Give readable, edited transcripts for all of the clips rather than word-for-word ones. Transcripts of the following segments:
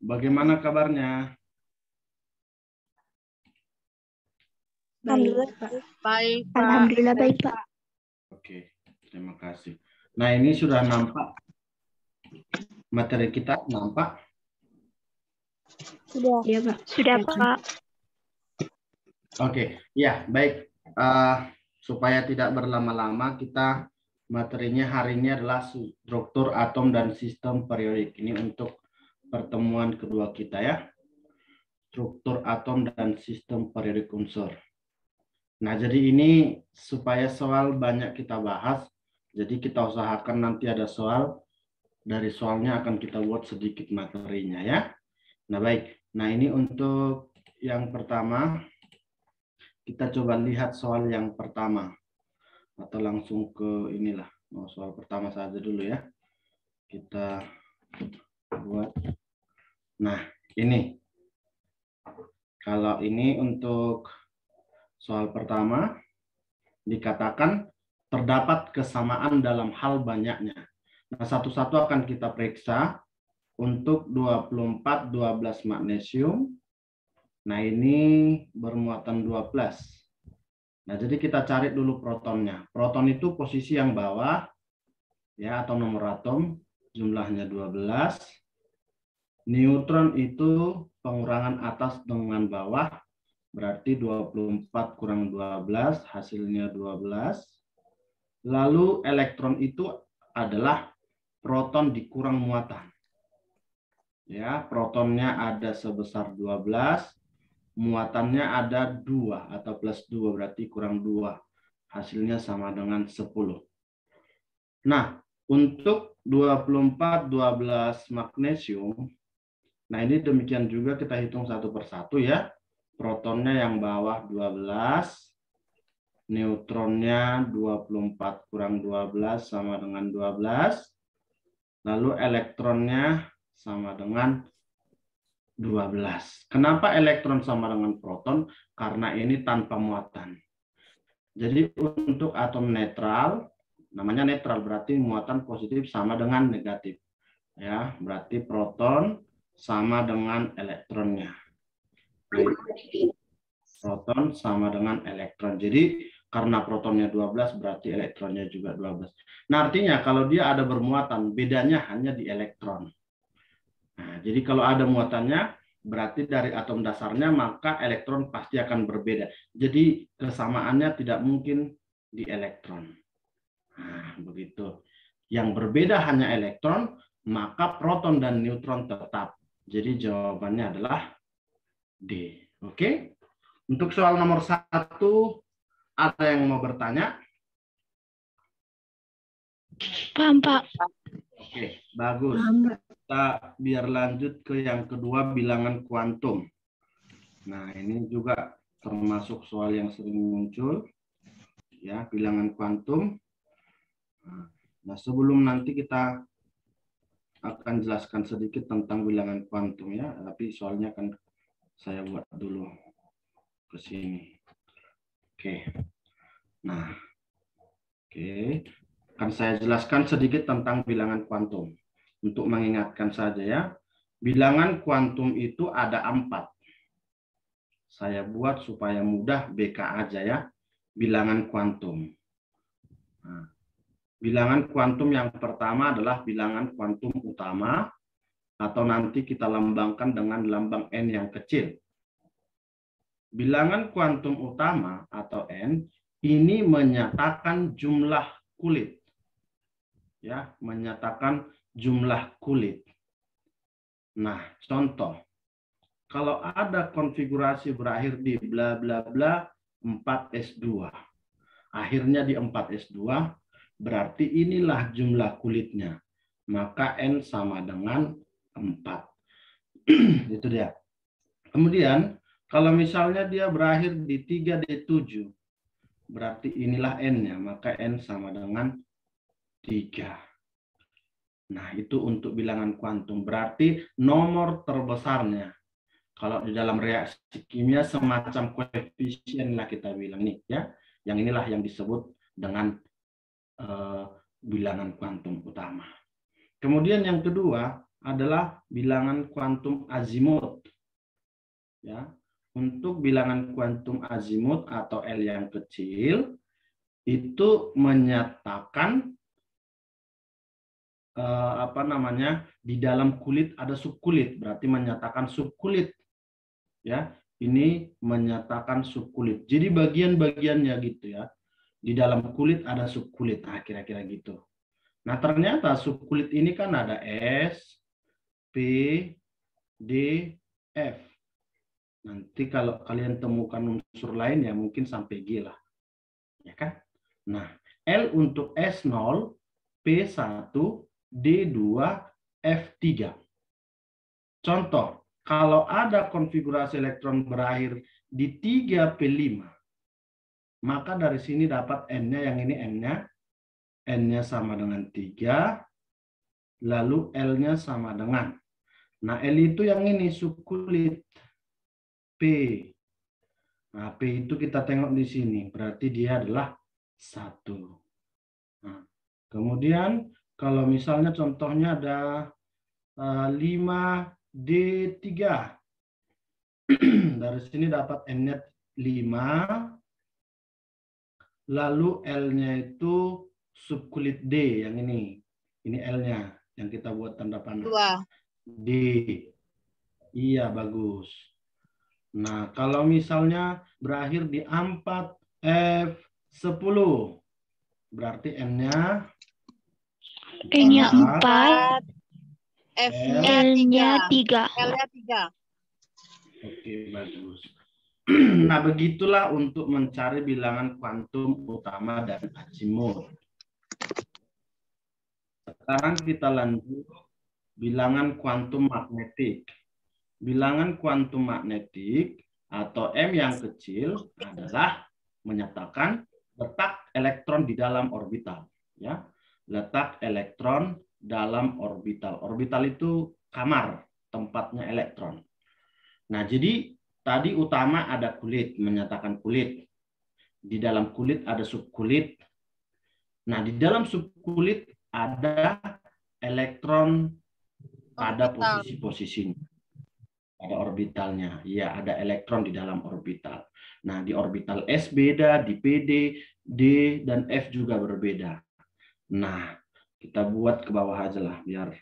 Bagaimana kabarnya? Alhamdulillah Baik, Pak. Alhamdulillah baik, Pak. Oke, terima kasih. Nah, ini sudah nampak materi kita, nampak? Sudah. Iya, Pak. Sudah, Pak. Oke, ya baik. Supaya tidak berlama-lama, kita materinya hari ini adalah struktur atom dan sistem periodik. Ini untuk pertemuan kedua kita ya. Struktur atom dan sistem periodik unsur. Nah, jadi ini supaya soal banyak kita bahas, jadi kita usahakan nanti ada soal, dari soalnya akan kita buat sedikit materinya ya. Nah, baik. Nah, ini untuk yang pertama. Kita coba lihat soal yang pertama. Atau langsung ke inilah. Soal pertama saja dulu ya. Kita buat. Nah, ini. Kalau ini untuk soal pertama, dikatakan terdapat kesamaan dalam hal banyaknya. Nah, satu-satu akan kita periksa. Untuk 24, 12 magnesium. Nah, ini bermuatan 12. Nah, jadi kita cari dulu protonnya. Proton itu posisi yang bawah, ya, atau nomor atom, jumlahnya 12. Neutron itu pengurangan atas dengan bawah, berarti 24 kurang 12, hasilnya 12. Lalu elektron itu adalah proton dikurang muatan. Ya, protonnya ada sebesar 12, muatannya ada 2 atau plus 2, berarti kurang 2. Hasilnya sama dengan 10. Nah, untuk 24, 12 magnesium, nah ini demikian juga kita hitung satu persatu ya. Protonnya yang bawah 12, neutronnya 24 kurang 12 sama dengan 12, lalu elektronnya sama dengan 12. Kenapa elektron sama dengan proton? Karena ini tanpa muatan. Jadi untuk atom netral, namanya netral berarti muatan positif sama dengan negatif. Ya, berarti proton sama dengan elektronnya. Proton sama dengan elektron. Jadi karena protonnya 12 berarti elektronnya juga 12. Nah, artinya kalau dia ada bermuatan, bedanya hanya di elektron. Nah, jadi kalau ada muatannya, berarti dari atom dasarnya, maka elektron pasti akan berbeda. Jadi kesamaannya tidak mungkin di elektron. Nah, begitu. Yang berbeda hanya elektron, maka proton dan neutron tetap. Jadi jawabannya adalah D. Oke? Untuk soal nomor 1, ada yang mau bertanya? Paham, Pak. Oke, bagus. Kita biar lanjut ke yang kedua, bilangan kuantum. Nah, ini juga termasuk soal yang sering muncul. Ya, bilangan kuantum. Nah, sebelum nanti kita akan jelaskan sedikit tentang bilangan kuantum ya, tapi soalnya akan saya buat dulu ke sini. Oke. Nah, oke. Akan saya jelaskan sedikit tentang bilangan kuantum. Untuk mengingatkan saja ya, bilangan kuantum itu ada 4. Saya buat supaya mudah BK aja ya, bilangan kuantum. Nah, bilangan kuantum yang pertama adalah bilangan kuantum utama, atau nanti kita lambangkan dengan lambang N yang kecil. Bilangan kuantum utama atau N ini menyatakan jumlah kulit. Ya, menyatakan jumlah kulit. Nah, contoh. Kalau ada konfigurasi berakhir di bla bla bla 4s2. Akhirnya di 4s2, berarti inilah jumlah kulitnya. Maka N sama dengan 4. Itu dia. Kemudian, kalau misalnya dia berakhir di 3d7, berarti inilah N-nya. Maka N sama dengan 3. Nah, itu untuk bilangan kuantum. Berarti nomor terbesarnya. Kalau di dalam reaksi kimia semacam koefisien lah kita bilang nih ya. Yang inilah yang disebut dengan bilangan kuantum utama. Kemudian yang kedua, adalah bilangan kuantum azimut. Ya, untuk bilangan kuantum azimut atau L yang kecil itu menyatakan di dalam kulit ada subkulit, berarti menyatakan subkulit. Ya, ini menyatakan subkulit. Jadi bagian-bagiannya gitu ya. Di dalam kulit ada subkulit. Nah, kira-kira gitu. Nah, ternyata subkulit ini kan ada S, P, D, F. Nanti kalau kalian temukan unsur lain ya mungkin sampai G lah. Ya kan? Nah, L untuk S0, P1, D2, F3. Contoh, kalau ada konfigurasi elektron berakhir di 3P5, maka dari sini dapat N-nya, yang ini N-nya. N-nya sama dengan 3, lalu L-nya sama dengan. Nah, L itu yang ini, subkulit. P. Nah, P itu kita tengok di sini, berarti dia adalah 1. Nah, kemudian kalau misalnya contohnya ada 5D3. Dari sini dapat N-nya 5, lalu L-nya itu subkulit D, yang ini. Ini L-nya, yang kita buat tanda panah. 2. D. Iya, bagus. Nah, kalau misalnya berakhir di 4F10, berarti N-nya 4, F-nya 3, 3. L-nya 3. Oke, bagus. Nah, begitulah untuk mencari bilangan kuantum utama dan azimut. Sekarang kita lanjut bilangan kuantum magnetik. Bilangan kuantum magnetik atau M yang kecil adalah menyatakan letak elektron di dalam orbital. Ya, letak elektron dalam orbital. Orbital itu kamar, tempatnya elektron. Nah, jadi tadi utama ada kulit, menyatakan kulit. Di dalam kulit ada subkulit. Nah, di dalam subkulit ada elektron pada posisi-posisinya. Ada orbitalnya. Iya, ada elektron di dalam orbital. Nah, di orbital S beda, di PD, D, dan F juga berbeda. Nah, kita buat ke bawah aja lah, biar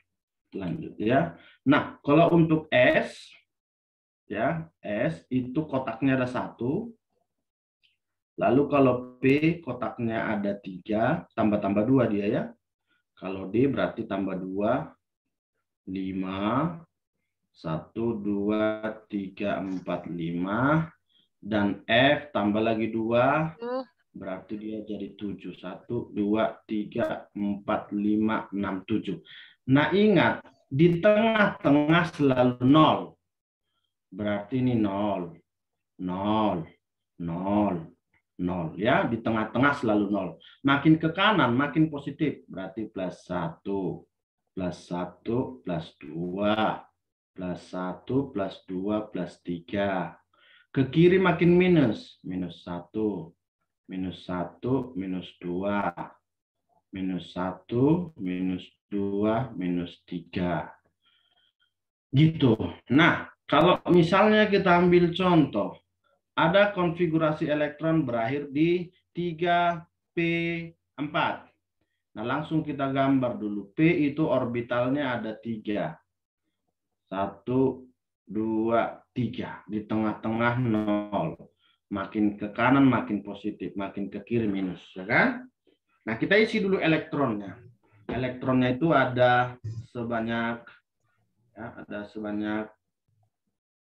lanjut ya. Nah, kalau untuk S, ya, S itu kotaknya ada 1. Lalu kalau P kotaknya ada 3, tambah-tambah 2 dia ya. Kalau D berarti tambah 2, 5, 1, 2, 3, 4, 5. Dan F tambah lagi 2, berarti dia jadi 7. 1, 2, 3, 4, 5, 6, 7. Nah, ingat, di tengah-tengah selalu 0. Berarti ini 0, 0, 0, 0. Ya, di tengah-tengah selalu 0. Makin ke kanan, makin positif. Berarti plus 1, plus 1, plus 2. Plus 1, plus 2, plus 3. Ke kiri makin minus. Minus 1, minus 1, minus 2. Minus 1, minus 2, minus 3. Gitu. Nah, kalau misalnya kita ambil contoh. Ada konfigurasi elektron berakhir di 3P4. Nah, langsung kita gambar dulu. P itu orbitalnya ada 3. 1, 2, 3. Di tengah-tengah 0. Makin ke kanan makin positif, makin ke kiri minus, ya kan? Nah, kita isi dulu elektronnya. Elektronnya itu ada sebanyak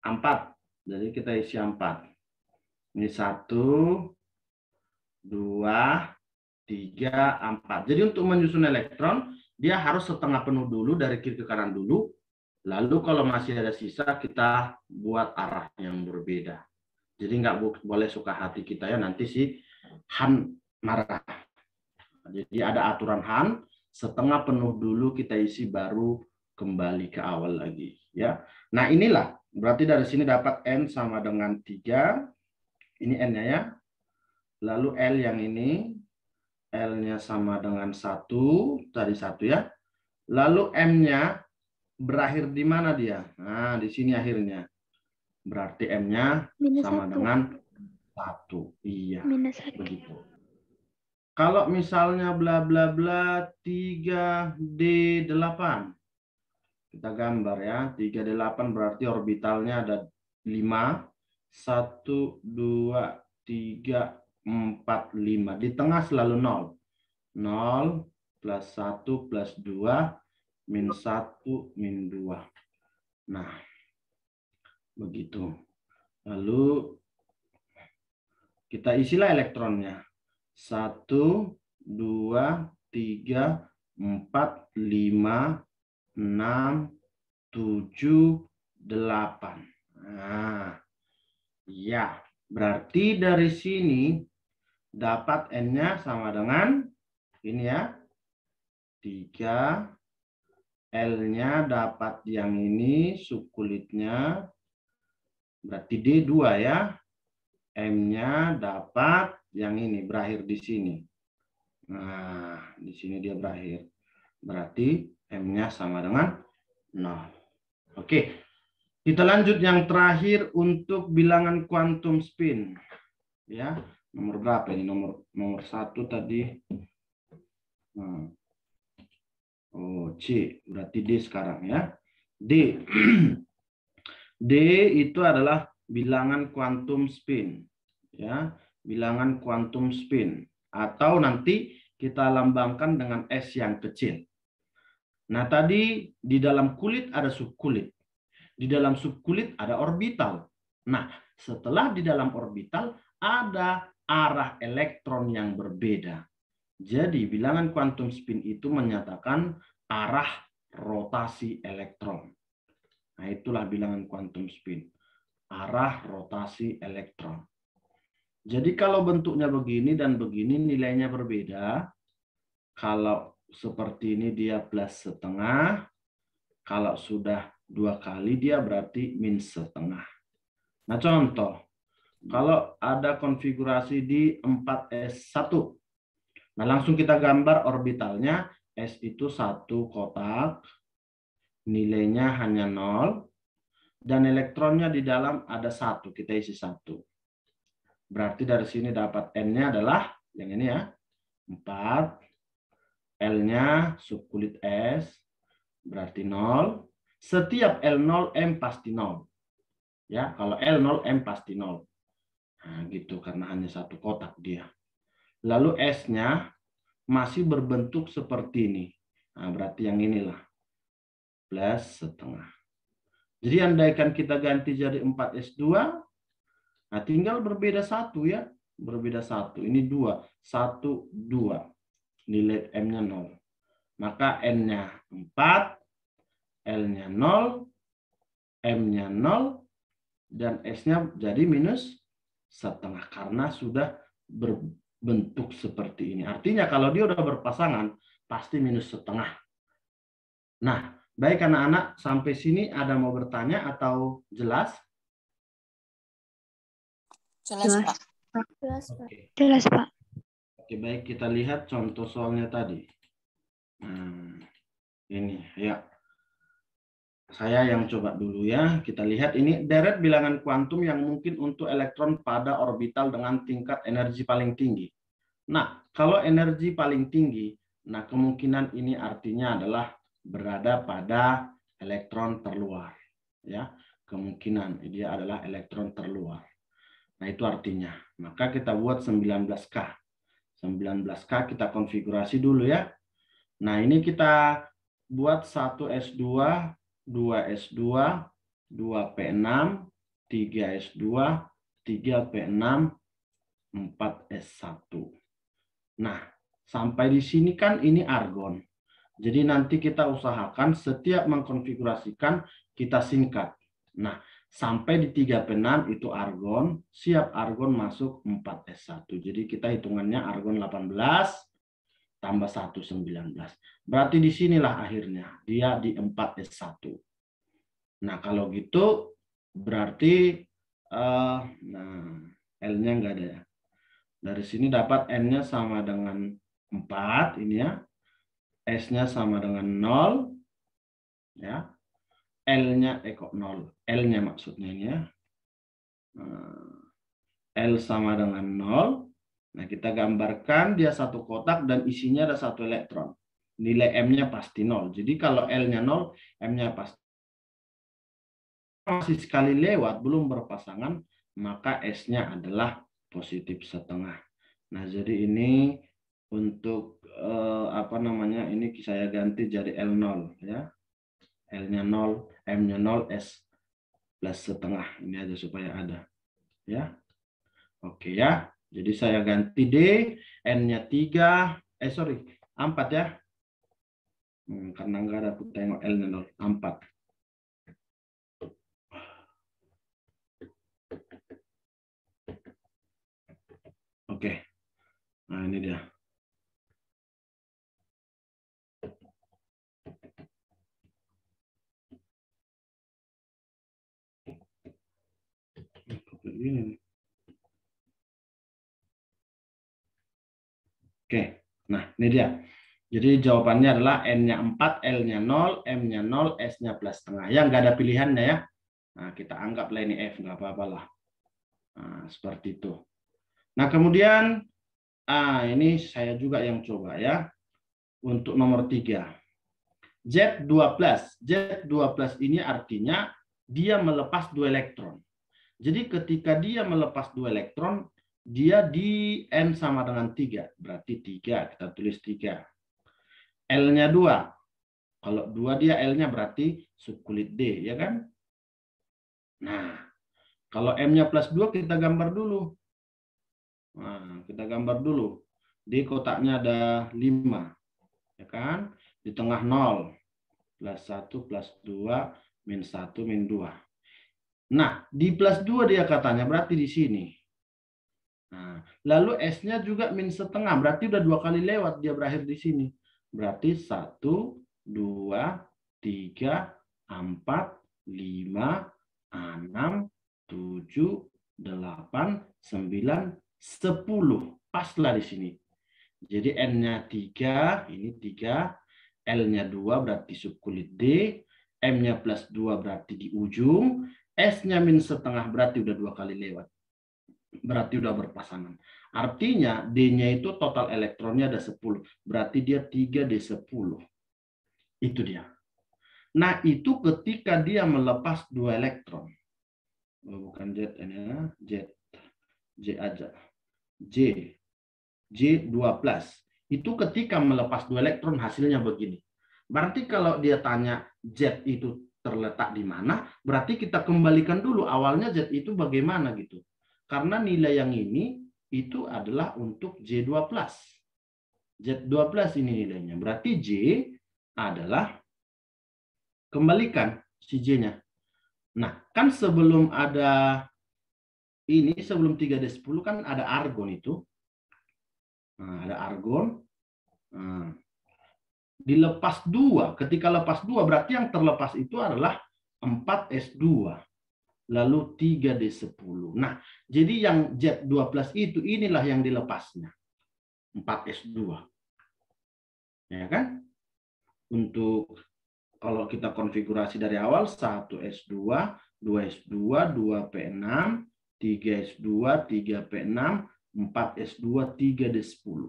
4. Jadi kita isi 4. Ini 1, 2, 3, 4. Jadi untuk menyusun elektron, dia harus setengah penuh dulu, dari kiri ke kanan dulu. Lalu kalau masih ada sisa, kita buat arah yang berbeda. Jadi nggak boleh suka hati kita ya, nanti si Han marah. Jadi ada aturan Han, setengah penuh dulu kita isi, baru kembali ke awal lagi. Ya. Nah, inilah, berarti dari sini dapat N sama dengan 3. Ini N-nya ya. Lalu L yang ini, L-nya sama dengan 1, tadi 1 ya. Lalu M-nya berakhir di mana dia? Nah, di sini akhirnya. Berarti M-nya Minus sama 1. dengan 1. Iya, Minus 1. begitu. Kalau misalnya bla bla bla 3D8. Kita gambar ya. 3D8 berarti orbitalnya ada 5. 1, 2, 3, 4, 5. Di tengah selalu 0. 0 plus 1 plus 2 min 1 min 2. Nah, begitu. Lalu kita isilah elektronnya. 1, 2, 3, 4, 5, 6, 7, 8. Nah, ya. Berarti dari sini dapat N-nya sama dengan ini ya. 3. L-nya dapat yang ini, subkulitnya. Berarti D2 ya. M-nya dapat yang ini, berakhir di sini. Nah, di sini dia berakhir. Berarti M-nya sama dengan 0. Oke, kita lanjut yang terakhir untuk bilangan quantum spin. Ya, nomor berapa ini? Nomor 1 tadi. Oh, C. Berarti D sekarang ya. D. D itu adalah bilangan quantum spin. Ya, bilangan quantum spin. Atau nanti kita lambangkan dengan S yang kecil. Nah, tadi di dalam kulit ada subkulit. Di dalam subkulit ada orbital. Nah, setelah di dalam orbital ada arah elektron yang berbeda. Jadi, bilangan quantum spin itu menyatakan arah rotasi elektron. Nah, itulah bilangan quantum spin. Arah rotasi elektron. Jadi, kalau bentuknya begini dan begini nilainya berbeda. Kalau seperti ini dia plus setengah. Kalau sudah 2 kali dia berarti min setengah. Nah, contoh. Kalau ada konfigurasi di 4S1. Nah, langsung kita gambar orbitalnya. S itu 1 kotak. Nilainya hanya 0. Dan elektronnya di dalam ada 1. Kita isi 1. Berarti dari sini dapat N-nya adalah yang ini ya. 4. L-nya subkulit S. Berarti 0. Setiap L0, M pasti 0. Ya, kalau L0, M pasti 0. Nah, gitu. Karena hanya 1 kotak dia. Lalu S-nya masih berbentuk seperti ini. Nah, berarti yang inilah. Plus setengah. Jadi andaikan kita ganti jadi 4S2. Nah, tinggal berbeda 1 ya. Berbeda 1. Ini 2. 1, 2. Nilai M-nya 0. Maka N-nya 4. L-nya 0. M-nya 0. Dan S-nya jadi minus setengah. Karena sudah berbentuk seperti ini. Artinya kalau dia udah berpasangan, pasti minus setengah. Nah, baik anak-anak, sampai sini ada mau bertanya atau jelas? Jelas, Pak. Oke. Jelas, Pak. Oke, baik, kita lihat contoh soalnya tadi. Nah, ini ya. Saya yang coba dulu ya. Kita lihat ini deret bilangan kuantum yang mungkin untuk elektron pada orbital dengan tingkat energi paling tinggi. Nah, kalau energi paling tinggi, nah kemungkinan ini artinya adalah berada pada elektron terluar. Ya, kemungkinan dia adalah elektron terluar. Nah, itu artinya. Maka kita buat 19K. 19K kita konfigurasi dulu ya. Nah, ini kita buat 1S2, 2S2, 2P6, 3S2, 3P6, 4S1. Nah, sampai di sini kan ini argon. Jadi nanti kita usahakan setiap mengkonfigurasikan kita singkat. Nah, sampai di 3P6 itu argon, siap argon masuk 4S1. Jadi kita hitungannya argon 18 tambah 1, 19. Berarti disinilah akhirnya dia di 4S1. Nah, kalau gitu berarti L-nya enggak ada ya. Dari sini dapat N-nya sama dengan 4 ini ya. S-nya sama dengan 0 ya. L-nya, kok 0, L-nya maksudnya ini ya. L sama dengan 0. Nah, kita gambarkan dia satu kotak dan isinya ada satu elektron. Nilai M-nya pasti 0. Jadi kalau L-nya 0, M-nya pasti. Masih sekali lewat, belum berpasangan, maka S-nya adalah positif setengah. Nah, jadi ini untuk apa namanya, ini saya ganti jadi L0 ya. L-nya 0, M-nya 0, S plus setengah. Ini aja supaya ada. Ya. Oke ya. Jadi saya ganti D, N-nya 3, 4 ya. Karena enggak ada, aku tengok L-nya 0, 4. Oke. Nah, ini dia. Ini. Oke, nah ini dia. Jadi jawabannya adalah N-nya 4, L-nya 0, M-nya 0, S-nya plus setengah. Yang nggak ada pilihannya ya. Nah, kita anggaplah ini F, nggak apa-apalah. Nah, seperti itu. Nah, kemudian ini saya juga yang coba ya. Untuk nomor 3. Z12. Z12 ini artinya dia melepas 2 elektron. Jadi ketika dia melepas 2 elektron, dia di N sama dengan 3. Berarti 3, kita tulis 3. L-nya 2. Kalau 2 dia L-nya berarti subkulit D, ya kan? Nah, kalau M-nya plus 2 kita gambar dulu. Nah, kita gambar dulu. Di kotaknya ada 5. Ya kan? Di tengah 0. Plus 1, plus 2, min 1, min 2. Nah, di plus 2 dia katanya, berarti di sini. Nah, lalu S-nya juga min setengah, berarti udah 2 kali lewat dia berakhir di sini. Berarti 1, 2, 3, 4, 5, 6, 7, 8, 9, 10. Paslah di sini. Jadi N-nya 3, ini 3. L-nya 2 berarti subkulit D. M-nya plus 2 berarti di ujung. S-nya min setengah berarti udah 2 kali lewat. Berarti udah berpasangan. Artinya D-nya itu total elektronnya ada 10. Berarti dia 3D10. Itu dia. Nah, itu ketika dia melepas 2 elektron. Bukan Z ini ya. J aja. J2+. Itu ketika melepas 2 elektron hasilnya begini. Berarti kalau dia tanya Z itu terletak di mana, berarti kita kembalikan dulu awalnya Z itu bagaimana gitu. Karena nilai yang ini itu adalah untuk J2+. Z2+ ini nilainya. Berarti J adalah, kembalikan si J-nya. Nah, kan sebelum ada ini, sebelum 3D10 kan ada argon itu. Nah, ada argon. Nah, dilepas 2. Ketika lepas 2 berarti yang terlepas itu adalah 4S2. Lalu 3D10. Nah, jadi yang Z12 itu inilah yang dilepasnya. 4S2. Ya kan? Untuk kalau kita konfigurasi dari awal 1S2, 2S2, 2P6, 3S2, 3P6, 4S2, 3D10.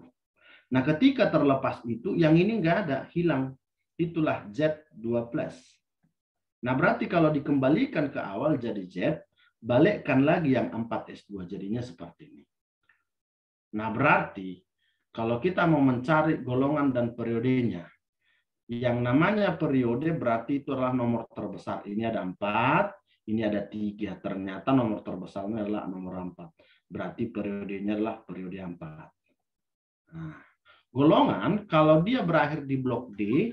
Nah, ketika terlepas itu, yang ini nggak ada, hilang. Itulah Z2+. Nah, berarti kalau dikembalikan ke awal jadi Z, balikkan lagi yang 4S2, jadinya seperti ini. Nah, berarti kalau kita mau mencari golongan dan periodenya, yang namanya periode berarti itu adalah nomor terbesar. Ini ada 4, ini ada 3. Ternyata nomor terbesarnya adalah nomor 4. Berarti periodenya adalah periode 4. Nah, golongan kalau dia berakhir di blok D,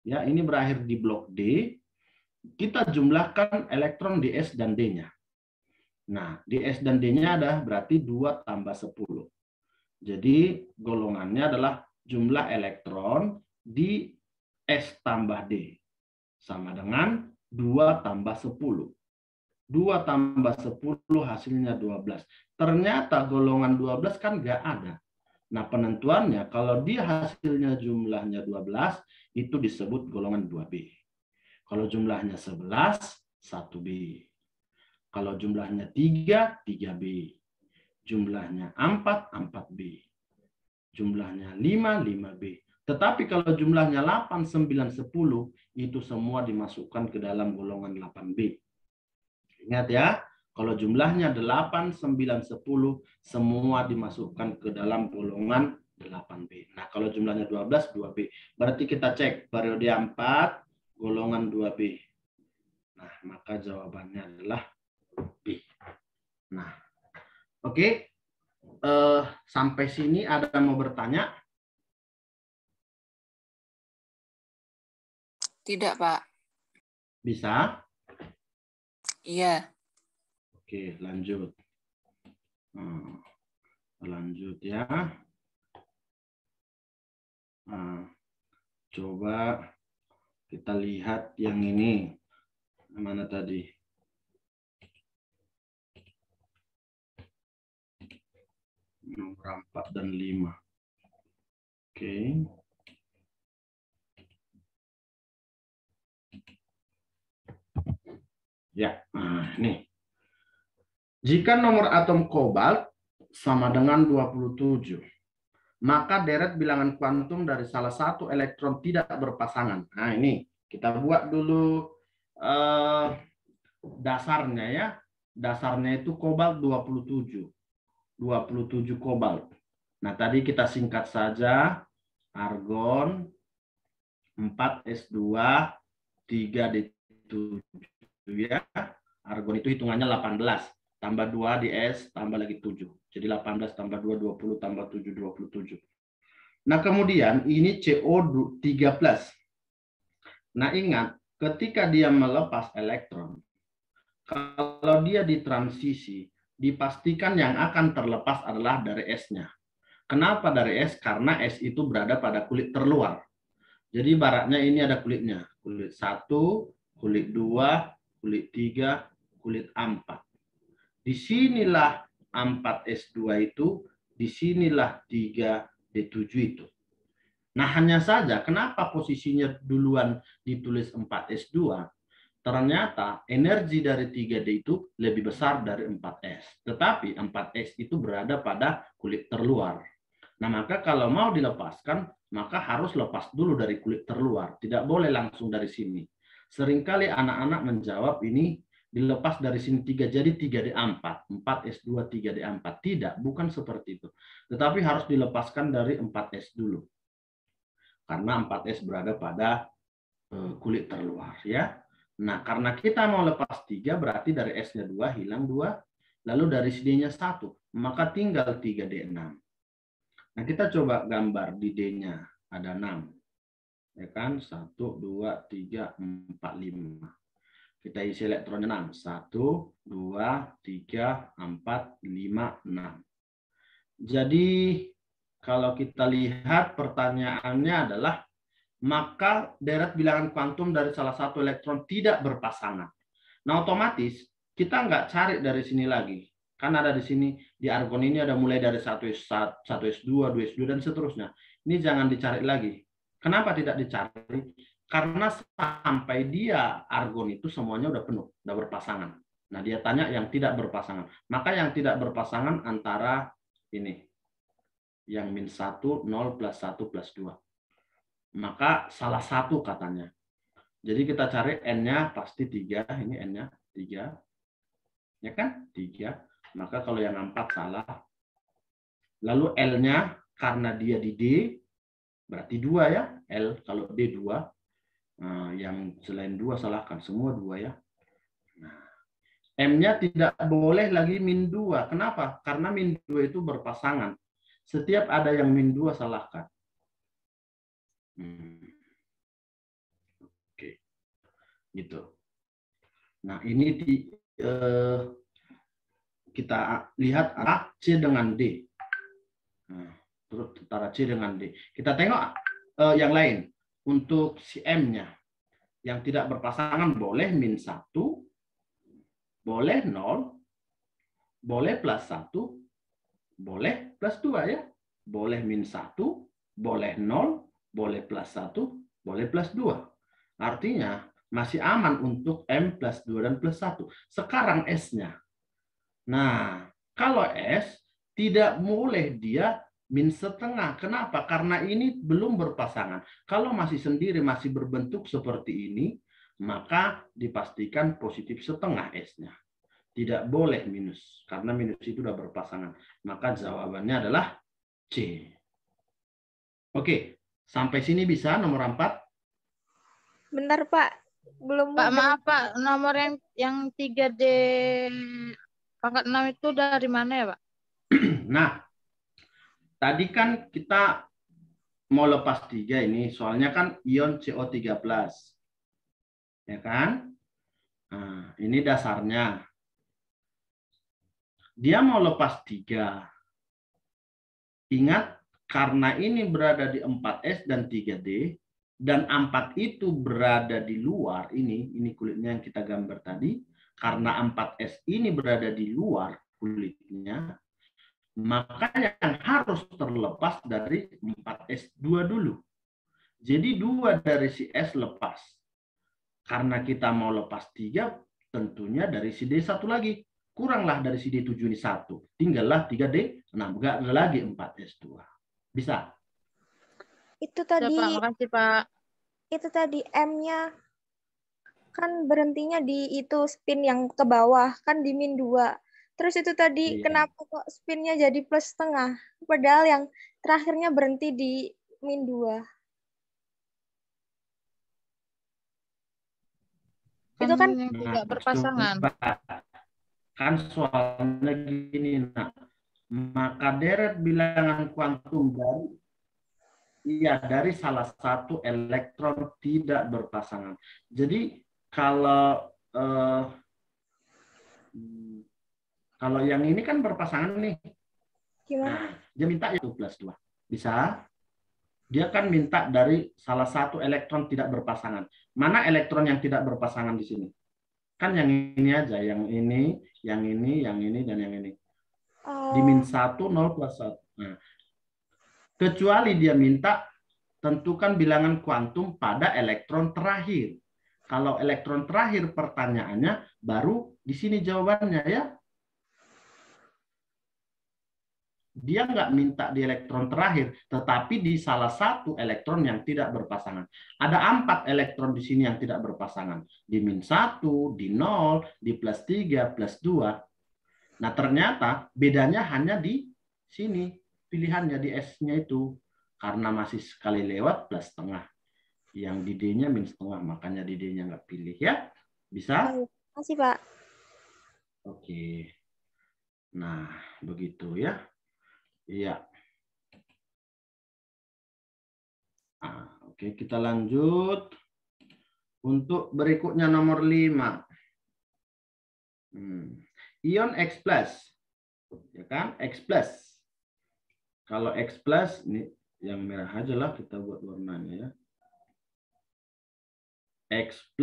ya ini berakhir di blok D, kita jumlahkan elektron di S dan D-nya. Nah, di S dan D-nya ada berarti 2 tambah 10. Jadi golongannya adalah jumlah elektron di S tambah D. Sama dengan 2 tambah 10. 2 tambah 10 hasilnya 12. Ternyata golongan 12 kan nggak ada. Nah, penentuannya kalau dia hasilnya jumlahnya 12, itu disebut golongan 2B. Kalau jumlahnya 11, 1B. Kalau jumlahnya 3, 3B. Jumlahnya 4, 4B. Jumlahnya 5, 5B. Tetapi kalau jumlahnya 8, 9, 10, itu semua dimasukkan ke dalam golongan 8B. Ingat ya, kalau jumlahnya 8, 9, 10, semua dimasukkan ke dalam golongan 8B. Nah, kalau jumlahnya 12, 2B. Berarti kita cek periode 4, golongan 2B. Nah, maka jawabannya adalah B. Nah, oke. Sampai sini ada yang mau bertanya? Tidak, Pak. Bisa? Iya. Oke, lanjut. Lanjut ya. Coba kita lihat yang ini. Mana tadi? Nomor 4 dan 5. Oke. Ya, nah ini. Jika nomor atom kobalt sama dengan 27, maka deret bilangan kuantum dari salah satu elektron tidak berpasangan. Nah ini, kita buat dulu dasarnya ya. Dasarnya itu kobalt 27. 27 kobalt. Nah, tadi kita singkat saja argon 4s2 3d7 ya. Argon itu hitungannya 18 tambah 2 di S tambah lagi 7. Jadi 18 tambah 2 20 tambah 7 27. Nah, kemudian ini CO3+. Nah, ingat ketika dia melepas elektron, kalau dia ditransisi, dipastikan yang akan terlepas adalah dari S-nya. Kenapa dari S? Karena S itu berada pada kulit terluar. Jadi ibaratnya ini ada kulitnya. Kulit 1, kulit 2, kulit 3, kulit 4. Disinilah 4S2 itu, disinilah 3D7 itu. Nah hanya saja kenapa posisinya duluan ditulis 4S2? Ternyata energi dari 3D itu lebih besar dari 4S. Tetapi 4S itu berada pada kulit terluar. Nah, maka kalau mau dilepaskan, maka harus lepas dulu dari kulit terluar. Tidak boleh langsung dari sini. Seringkali anak-anak menjawab ini dilepas dari sini 3, jadi 3D4. 4S2, 3D4. Tidak, bukan seperti itu. Tetapi harus dilepaskan dari 4S dulu. Karena 4S berada pada kulit terluar. Ya. Nah, karena kita mau lepas 3, berarti dari S-nya 2, hilang 2. Lalu dari sini-nya 1, maka tinggal 3D6. Nah, kita coba gambar di D-nya. Ada 6. Ya kan? 1, 2, 3, 4, 5. Kita isi elektronnya 6. 1, 2, 3, 4, 5, 6. Jadi, kalau kita lihat pertanyaannya adalah maka deret bilangan kuantum dari salah satu elektron tidak berpasangan. Nah, otomatis kita nggak cari dari sini lagi. Kan ada di sini, di argon ini ada mulai dari 1S2, 2S2, dan seterusnya. Ini jangan dicari lagi. Kenapa tidak dicari? Karena sampai dia argon itu semuanya udah penuh, udah berpasangan. Nah, dia tanya yang tidak berpasangan. Maka yang tidak berpasangan antara ini. Yang -1, 0, +1, +2. Maka salah satu katanya. Jadi kita cari N-nya pasti 3, ini N-nya 3. Ya kan? 3. Maka kalau yang 4 salah. Lalu L-nya karena dia di D, berarti 2 ya. L kalau D 2. Nah, yang selain 2 salahkan, semua 2 ya. Nah, M-nya tidak boleh lagi -2. Kenapa? Karena -2 itu berpasangan. Setiap ada yang -2 salahkan. Oke, gitu. Nah ini kita lihat A, C dengan D. Nah, terus antara C dengan D. Kita tengok yang lain. Untuk si M-nya yang tidak berpasangan boleh -1, boleh 0, boleh +1, boleh +2 ya. Boleh -1, boleh 0, boleh +1, boleh +2. Artinya Masih aman untuk M plus 2 dan plus 1. Sekarang S-nya. Nah, kalau S tidak boleh dia min setengah. Kenapa? Karena ini belum berpasangan. Kalau masih sendiri, masih berbentuk seperti ini, maka dipastikan positif setengah S-nya. Tidak boleh minus. Karena minus itu sudah berpasangan. Maka jawabannya adalah C. Oke, sampai sini bisa nomor 4? Bentar, Pak. Belum Pak, mudah. maaf Pak, nomor yang 3D pangkat 6 itu dari mana ya Pak? Nah, tadi kan kita mau lepas 3 ini, soalnya kan ion CO3+. Ya kan? Nah, ini dasarnya. Dia mau lepas 3. Ingat, karena ini berada di 4S dan 3D, dan 4 itu berada di luar, ini kulitnya yang kita gambar tadi, karena 4S ini berada di luar kulitnya, maka yang harus terlepas dari 4S2 dulu. Jadi 2 dari si S lepas. Karena kita mau lepas 3, tentunya dari si D1 lagi. Kuranglah dari si D7 ini 1. Tinggallah 3D6. Enggak ada lagi 4S2. Bisa? Itu Ya, tadi, Pak, makasih Pak. itu tadi M-nya kan berhentinya di itu spin yang ke bawah, kan di min 2. Terus itu tadi Iya. kenapa kok spinnya jadi plus setengah? Padahal yang terakhirnya berhenti di min 2. Itu kan Yang tidak berpasangan. Kan soalnya gini, nak. Maka deret bilangan kuantum dari salah satu elektron tidak berpasangan. Jadi kalau yang ini kan berpasangan nih. gimana? Nah, dia minta itu plus 2. Bisa? Dia kan minta dari salah satu elektron tidak berpasangan. Mana elektron yang tidak berpasangan di sini? Kan yang ini aja, yang ini, yang ini, yang ini, dan yang ini. Di min 1, 0 plus 1. Nah, kecuali dia minta tentukan bilangan kuantum pada elektron terakhir. Kalau elektron terakhir pertanyaannya, baru di sini jawabannya ya. Dia nggak minta di elektron terakhir, tetapi di salah satu elektron yang tidak berpasangan. Ada 4 elektron di sini yang tidak berpasangan. Di min 1, di 0, di plus 3, plus 2. Nah, ternyata bedanya hanya di sini. Pilihannya di S-nya itu. Karena masih sekali lewat plus setengah. Yang di D-nya min setengah, makanya di D-nya nggak pilih ya. Bisa? Makasih, Pak. Oke. Nah, begitu ya. Iya. Nah, oke, kita lanjut. Untuk berikutnya nomor 5. Ion X+. Ya kan? X+. Kalau X+, ini yang merah aja lah kita buat warnanya ya. X+.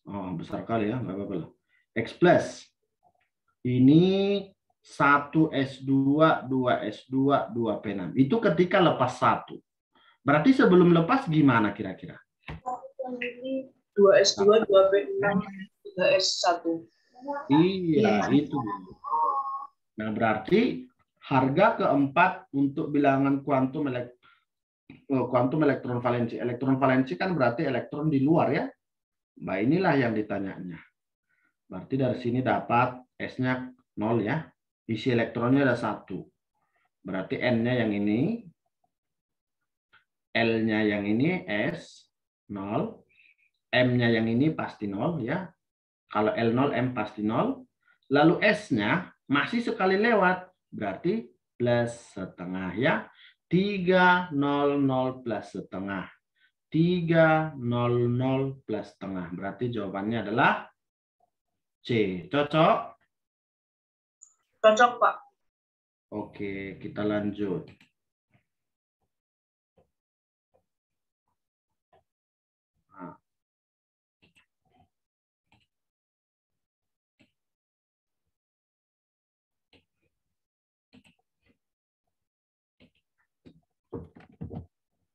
Oh, besar kali ya, nggak apa-apa lah. X+. Ini 1S2, 2S2, 2P6. Itu ketika lepas 1. Berarti sebelum lepas gimana kira-kira? 2S2, 2P6, 3S1. Iya, itu. Nah, berarti harga keempat untuk bilangan kuantum elektron valensi. Elektron valensi kan berarti elektron di luar ya. Nah, inilah yang ditanyanya. Berarti dari sini dapat S-nya 0 ya. Isi elektronnya ada 1. Berarti N-nya yang ini. L-nya yang ini S 0. M-nya yang ini pasti 0 ya. Kalau L0, M pasti 0. Lalu S-nya masih sekali lewat. Berarti plus setengah ya. 300 plus setengah. 300 plus setengah. Berarti jawabannya adalah C. Cocok? Cocok, Pak. Oke, kita lanjut. Nah.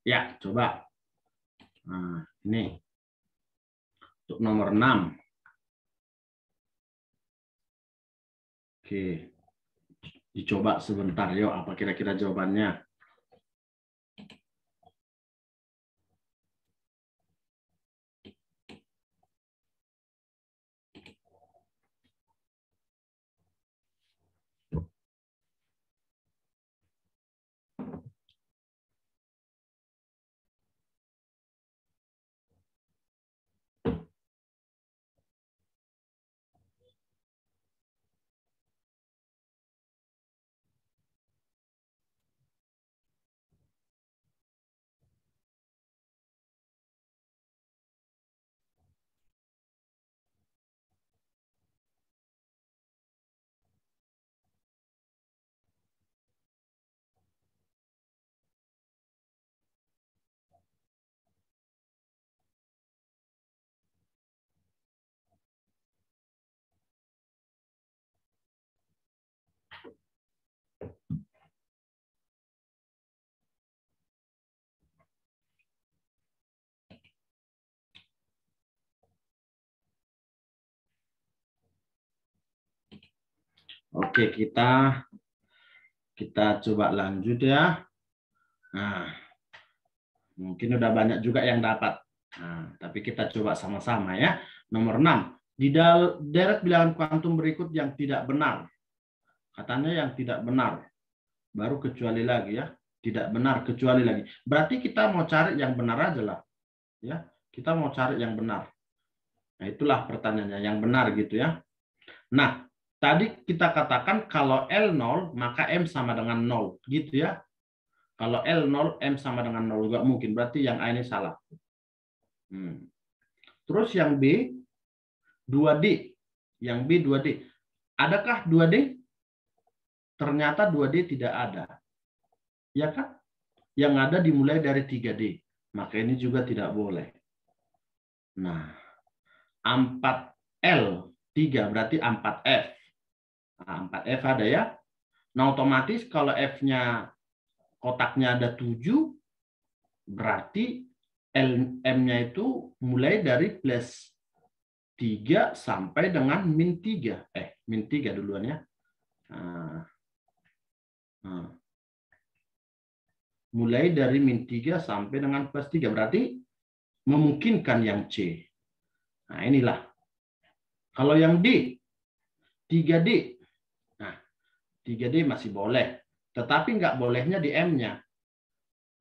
Ya, coba. Nah, ini. Untuk nomor 6. Oke. Dicoba sebentar, yuk. Apa kira-kira jawabannya? Oke, kita coba lanjut ya. Nah, mungkin udah banyak juga yang dapat. Nah, tapi kita coba sama-sama ya. Nomor 6. Di deret bilangan kuantum berikut yang tidak benar. Katanya yang tidak benar. Baru kecuali lagi ya. Tidak benar kecuali lagi. Berarti kita mau cari yang benar aja lah. Ya, kita mau cari yang benar. Nah, itulah pertanyaannya, yang benar gitu ya. Nah, tadi kita katakan kalau L0 maka M sama dengan 0 gitu ya. Kalau L0 M sama dengan 0 juga mungkin, berarti yang A ini salah. Terus yang B 2D. Yang B 2D. Adakah 2D? Ternyata 2D tidak ada. Ya kan? Yang ada dimulai dari 3D. Maka ini juga tidak boleh. Nah, 4L 3 berarti 4F. Nah, 4F ada ya. Nah, otomatis kalau F-nya kotaknya ada 7, berarti M-nya itu mulai dari plus 3 sampai dengan min 3. Min 3 duluan ya. Mulai dari min 3 sampai dengan plus 3. Berarti memungkinkan yang C. Nah, inilah. Kalau yang D, 3D. Nah, 3D masih boleh. Tetapi nggak bolehnya di M-nya.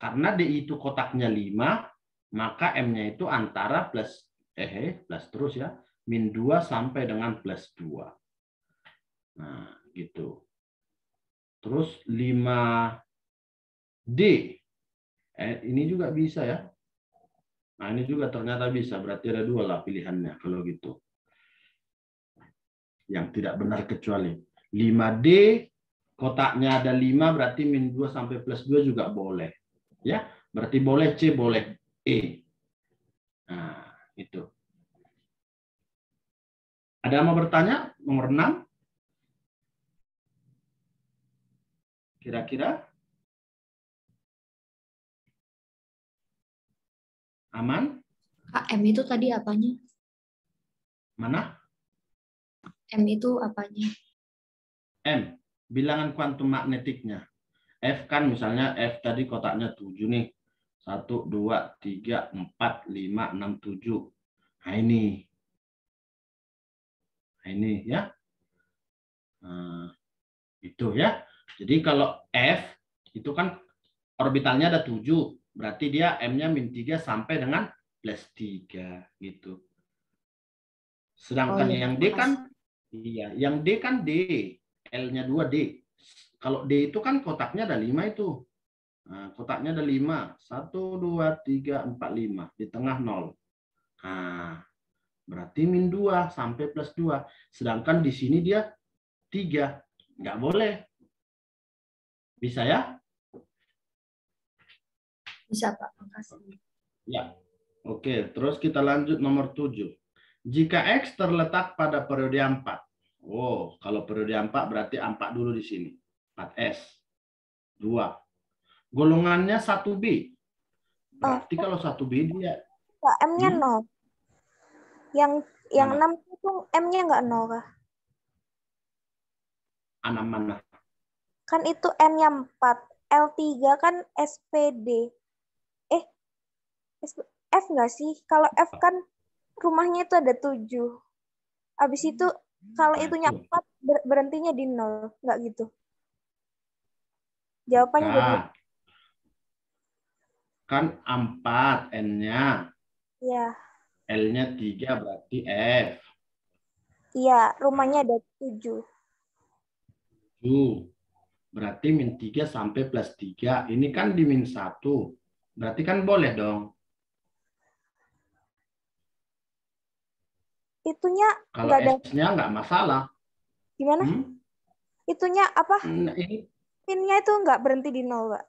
Karena D itu kotaknya 5, maka M-nya itu antara plus terus ya, min 2 sampai dengan plus 2. Nah, gitu. Terus 5D. Ini juga bisa ya. Nah, ini juga ternyata bisa. Berarti ada 2 lah pilihannya kalau gitu. Yang tidak benar kecuali 5D kotaknya ada 5, berarti min 2 sampai plus 2 juga boleh. Ya, berarti boleh C, boleh E. Nah, itu. Ada yang mau bertanya? Nomor 6. Kira-kira? Aman? Kak, M itu tadi apanya? Mana? M itu apanya? M, bilangan kuantum magnetiknya. F kan misalnya F tadi kotaknya 7 nih. 1, 2, 3, 4, 5, 6, 7. Nah, ini. Nah, ini ya. Nah, itu ya. Jadi kalau F itu kan orbitalnya ada 7. Berarti dia M-nya min 3 sampai dengan plus 3 gitu. Sedangkan yang D kan, iya, yang D kan D. L-nya 2D. Kalau D itu kan kotaknya ada 5 itu. Nah, kotaknya ada 5. 1, 2, 3, 4, 5. Di tengah 0. Nah, berarti min 2 sampai plus 2. Sedangkan di sini dia 3. Nggak boleh. Bisa ya? Bisa, Pak. Makasih. Ya. Oke, terus kita lanjut nomor 7. Jika X terletak pada periode 4. Oh, kalau periode 4 berarti 4 dulu di sini. 4S. 2. Golongannya 1B. Berarti kalau 1B dia M-nya 0. Yang 6 itu M-nya nggak 0 kah? 6 mana? Kan itu M-nya 4. L3 kan SPD. F nggak sih? Kalau F kan rumahnya itu ada 7. Habis itu kalau itunya 4 berhentinya di 0. Nggak gitu. Jawabannya jadi kan 4 N-nya. ya. L-nya 3 berarti F. Iya, rumahnya ada 7. Berarti min 3 sampai plus 3. Ini kan di min 1. Berarti kan boleh dong. Itunya Kalau nggak ada. S-nya nggak masalah. Gimana? Itunya apa? Ini Pinnya itu nggak berhenti di 0, Pak.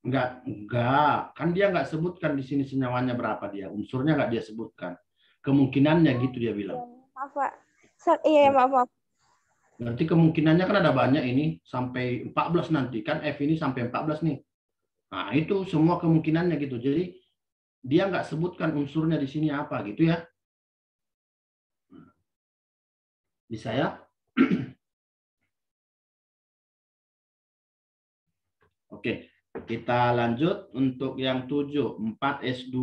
enggak. Kan dia nggak sebutkan di sini senyawanya berapa dia. Unsurnya nggak dia sebutkan. Kemungkinannya gitu dia bilang. Maaf, Pak. Iya, maaf. Berarti kemungkinannya kan ada banyak ini. Sampai 14 nanti. Kan F ini sampai 14 nih. Nah, itu semua kemungkinannya gitu. Jadi, dia nggak sebutkan unsurnya di sini apa gitu ya. Bisa ya? Oke. Kita lanjut untuk yang 7, 4S2.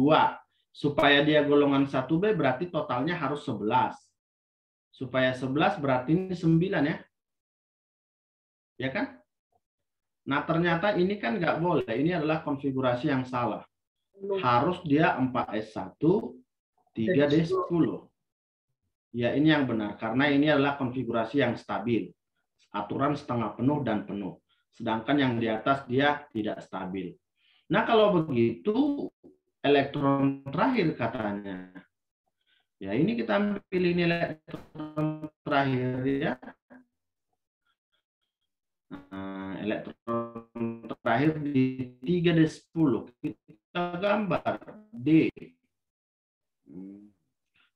Supaya dia golongan 1B berarti totalnya harus 11. Supaya 11 berarti ini 9 ya. Ya kan? Nah ternyata ini kan nggak boleh. Ini adalah konfigurasi yang salah. Harus dia 4S1, 3D10. Ya ini yang benar. Karena ini adalah konfigurasi yang stabil. Aturan setengah penuh dan penuh. Sedangkan yang di atas dia tidak stabil. Nah kalau begitu elektron terakhir katanya. Ya ini kita ambil ini elektron terakhir ya. Nah, elektron terakhir di 3D10. Kita gambar D.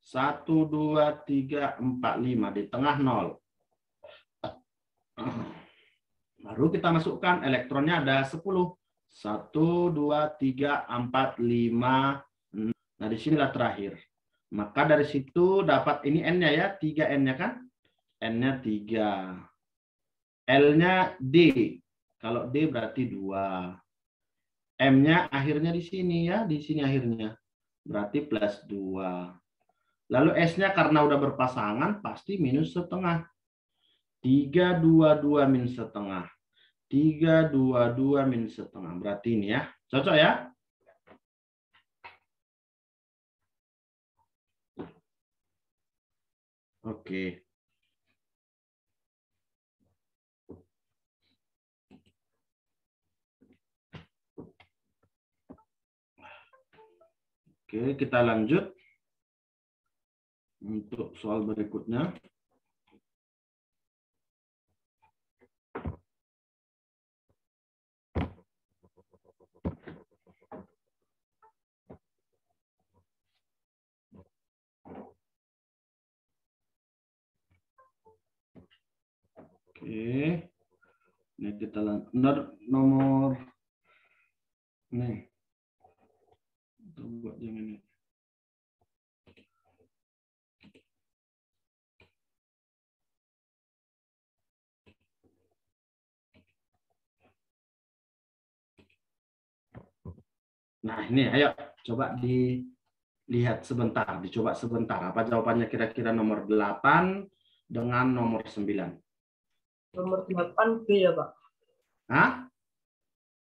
1, 2, 3, 4, 5. Di tengah 0. Baru kita masukkan elektronnya ada 10. 1, 2, 3, 4, 5. Nah, disinilah terakhir. Maka dari situ dapat ini N-nya ya. 3 N-nya kan? N-nya 3. L-nya D. Kalau D berarti 2. M-nya akhirnya di sini ya. Di sini akhirnya. Berarti plus 2. Lalu S-nya karena udah berpasangan pasti minus setengah. 3, 2, 2 min setengah. 3, 2, 2 min setengah. Berarti ini ya. Cocok ya? Oke. Oke, kita lanjut. Untuk soal berikutnya. Oke. Ini kita nomor nih. Kita buat yang ini. Nah, ini ayo coba dilihat sebentar, dicoba sebentar. Apa jawabannya kira-kira nomor 8 dengan nomor 9? Nomor 8 B ya, Pak. Hah?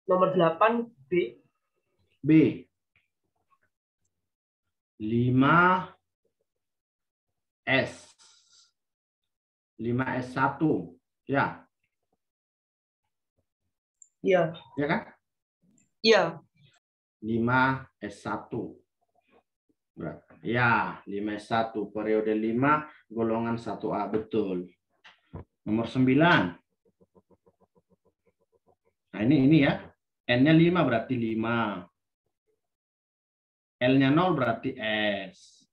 Nomor 8 B. B. 5S. 5S1. Ya. Iya. Ya kan? Iya. 5S1. Ya, 5S1. Periode 5, golongan 1A. Betul. Nomor 9. Nah, ini ya. N-nya 5 berarti 5. L-nya 0 berarti S.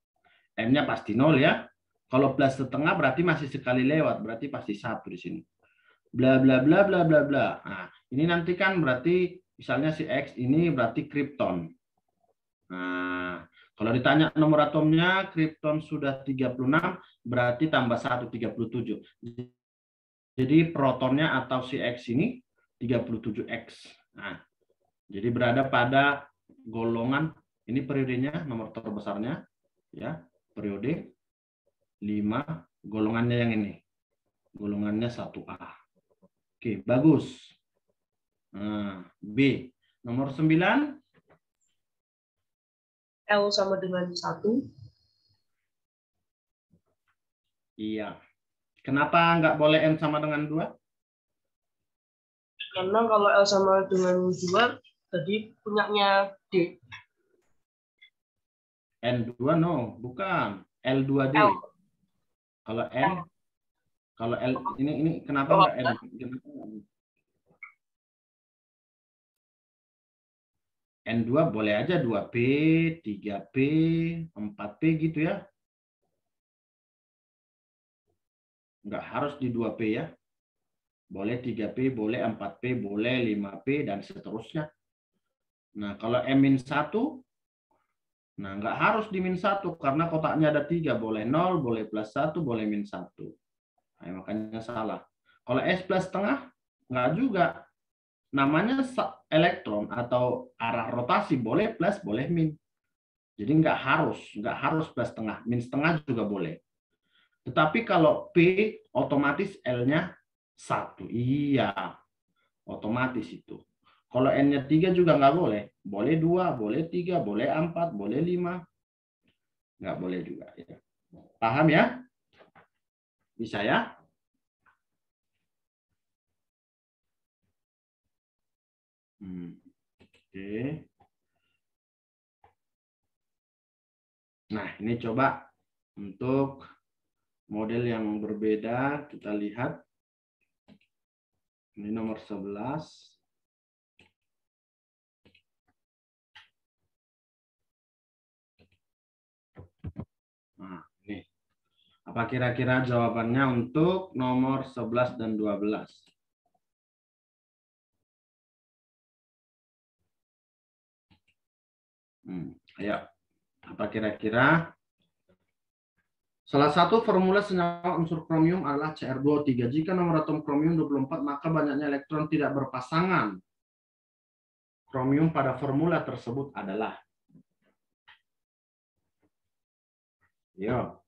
M-nya pasti 0 ya. Kalau plus setengah berarti masih sekali lewat. Berarti pasti 1 di sini. Bla bla bla bla bla bla. Nah, ini nanti kan berarti misalnya si X ini berarti kripton. Nah, Kalau ditanya nomor atomnya, kripton sudah 36, berarti tambah 1, 37. Jadi protonnya atau si X ini 37X. Nah, jadi berada pada golongan, ini periodenya, nomor terbesarnya, ya, periode 5, golongannya yang ini. Golongannya 1A. Oke, bagus. Nah, B. Nomor 9. L sama dengan 1. Iya. Kenapa nggak boleh N sama dengan 2? Karena kalau L sama dengan 2, tadi punyanya D. N2 no, bukan. L2D. L. Kalau N, kalau L ini kenapa nggak N? N2 boleh aja 2P, 3P, 4P gitu ya. Nggak harus di 2P ya. Boleh 3P, boleh 4P, boleh 5P, dan seterusnya. Nah, kalau M-1, nah nggak harus di -1, karena kotaknya ada 3. Boleh 0, boleh +1, boleh -1. Nah, makanya salah. Kalau S plus setengah, nggak juga. Namanya elektron atau arah rotasi, boleh plus, boleh min. Jadi nggak harus plus setengah. Min setengah juga boleh. Tetapi kalau P, otomatis L-nya 1. Iya, otomatis itu. Kalau N-nya 3 juga nggak boleh. Boleh 2, boleh 3, boleh 4, boleh 5. Nggak boleh juga. Ya. Paham ya? Bisa ya? Oke. Nah, ini coba untuk model yang berbeda, kita lihat. Ini nomor 11. Nah, ini. Apa kira-kira jawabannya untuk nomor 11 dan 12? Ayo. Apa kira-kira? Salah satu formula senyawa unsur kromium adalah Cr2O3. Jika nomor atom kromium 24, maka banyaknya elektron tidak berpasangan kromium pada formula tersebut adalah. Yo.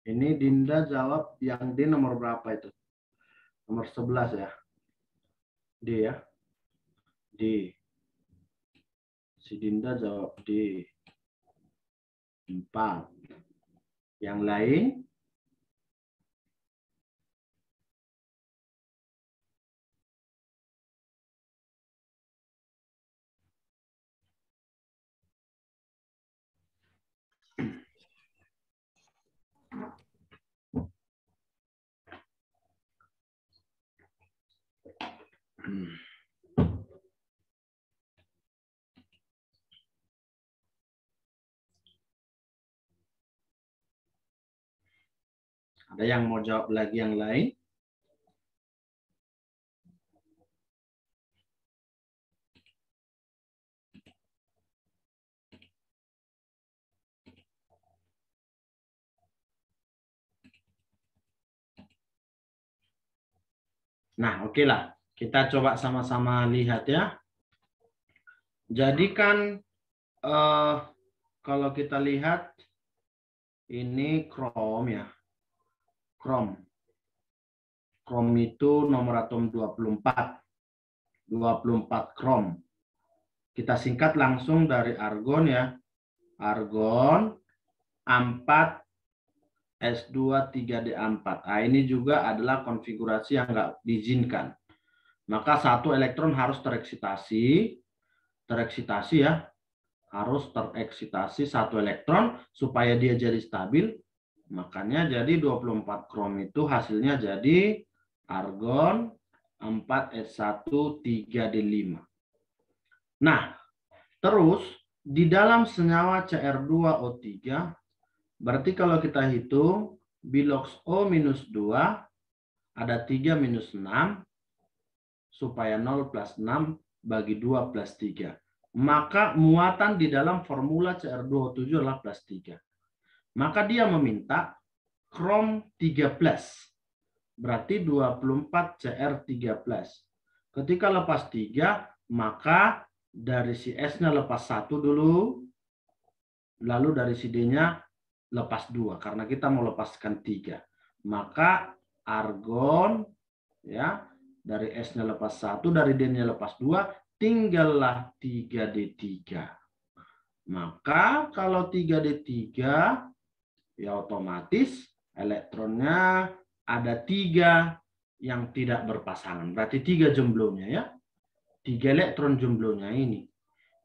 Ini Dinda jawab yang D nomor berapa itu? Nomor 11 ya. D ya. D. Si Dinda jawab D. 4. Yang lain? Ada yang mau jawab lagi yang lain? Nah, oke lah. Kita coba sama-sama lihat ya. Jadi kan kalau kita lihat ini krom ya. Krom. Krom itu nomor atom 24. 24 krom. Kita singkat langsung dari argon ya. argon 4 S2 3D4. Nah, ini juga adalah konfigurasi yang nggak diizinkan. Maka satu elektron harus tereksitasi ya, harus tereksitasi satu elektron supaya dia jadi stabil. Makanya jadi 24 krom itu hasilnya jadi argon 4S1 3D5. Nah, terus di dalam senyawa Cr2O3, berarti kalau kita hitung bilox O-2 ada 3 minus 6 supaya 0 plus 6 bagi 2 plus 3. Maka muatan di dalam formula Cr2O7 adalah plus 3. Maka dia meminta krom 3+. Berarti 24 Cr3+. Ketika lepas 3, maka dari si S-nya lepas 1 dulu. Lalu dari si D-nya lepas 2. Karena kita mau lepaskan 3. Maka argon, ya, dari S-nya lepas 1, dari D-nya lepas 2, tinggallah 3D3. Maka kalau 3D3, ya otomatis elektronnya ada 3 yang tidak berpasangan. Berarti 3 jomblonya ya. 3 elektron jomblonya ini.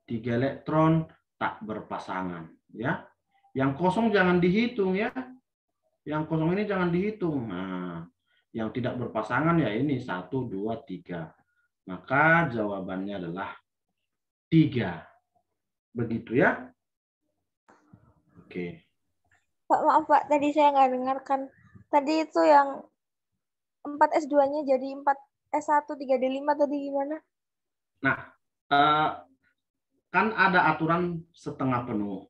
3 elektron tak berpasangan. Ya. Yang kosong jangan dihitung ya. Yang kosong ini jangan dihitung. Nah, yang tidak berpasangan ya ini 1, 2, 3. Maka jawabannya adalah 3. Begitu ya. Oke. Pak, maaf Pak, tadi saya nggak dengarkan. Tadi itu yang 4S2-nya jadi 4S1 3D5 tadi gimana? Nah, kan ada aturan setengah penuh.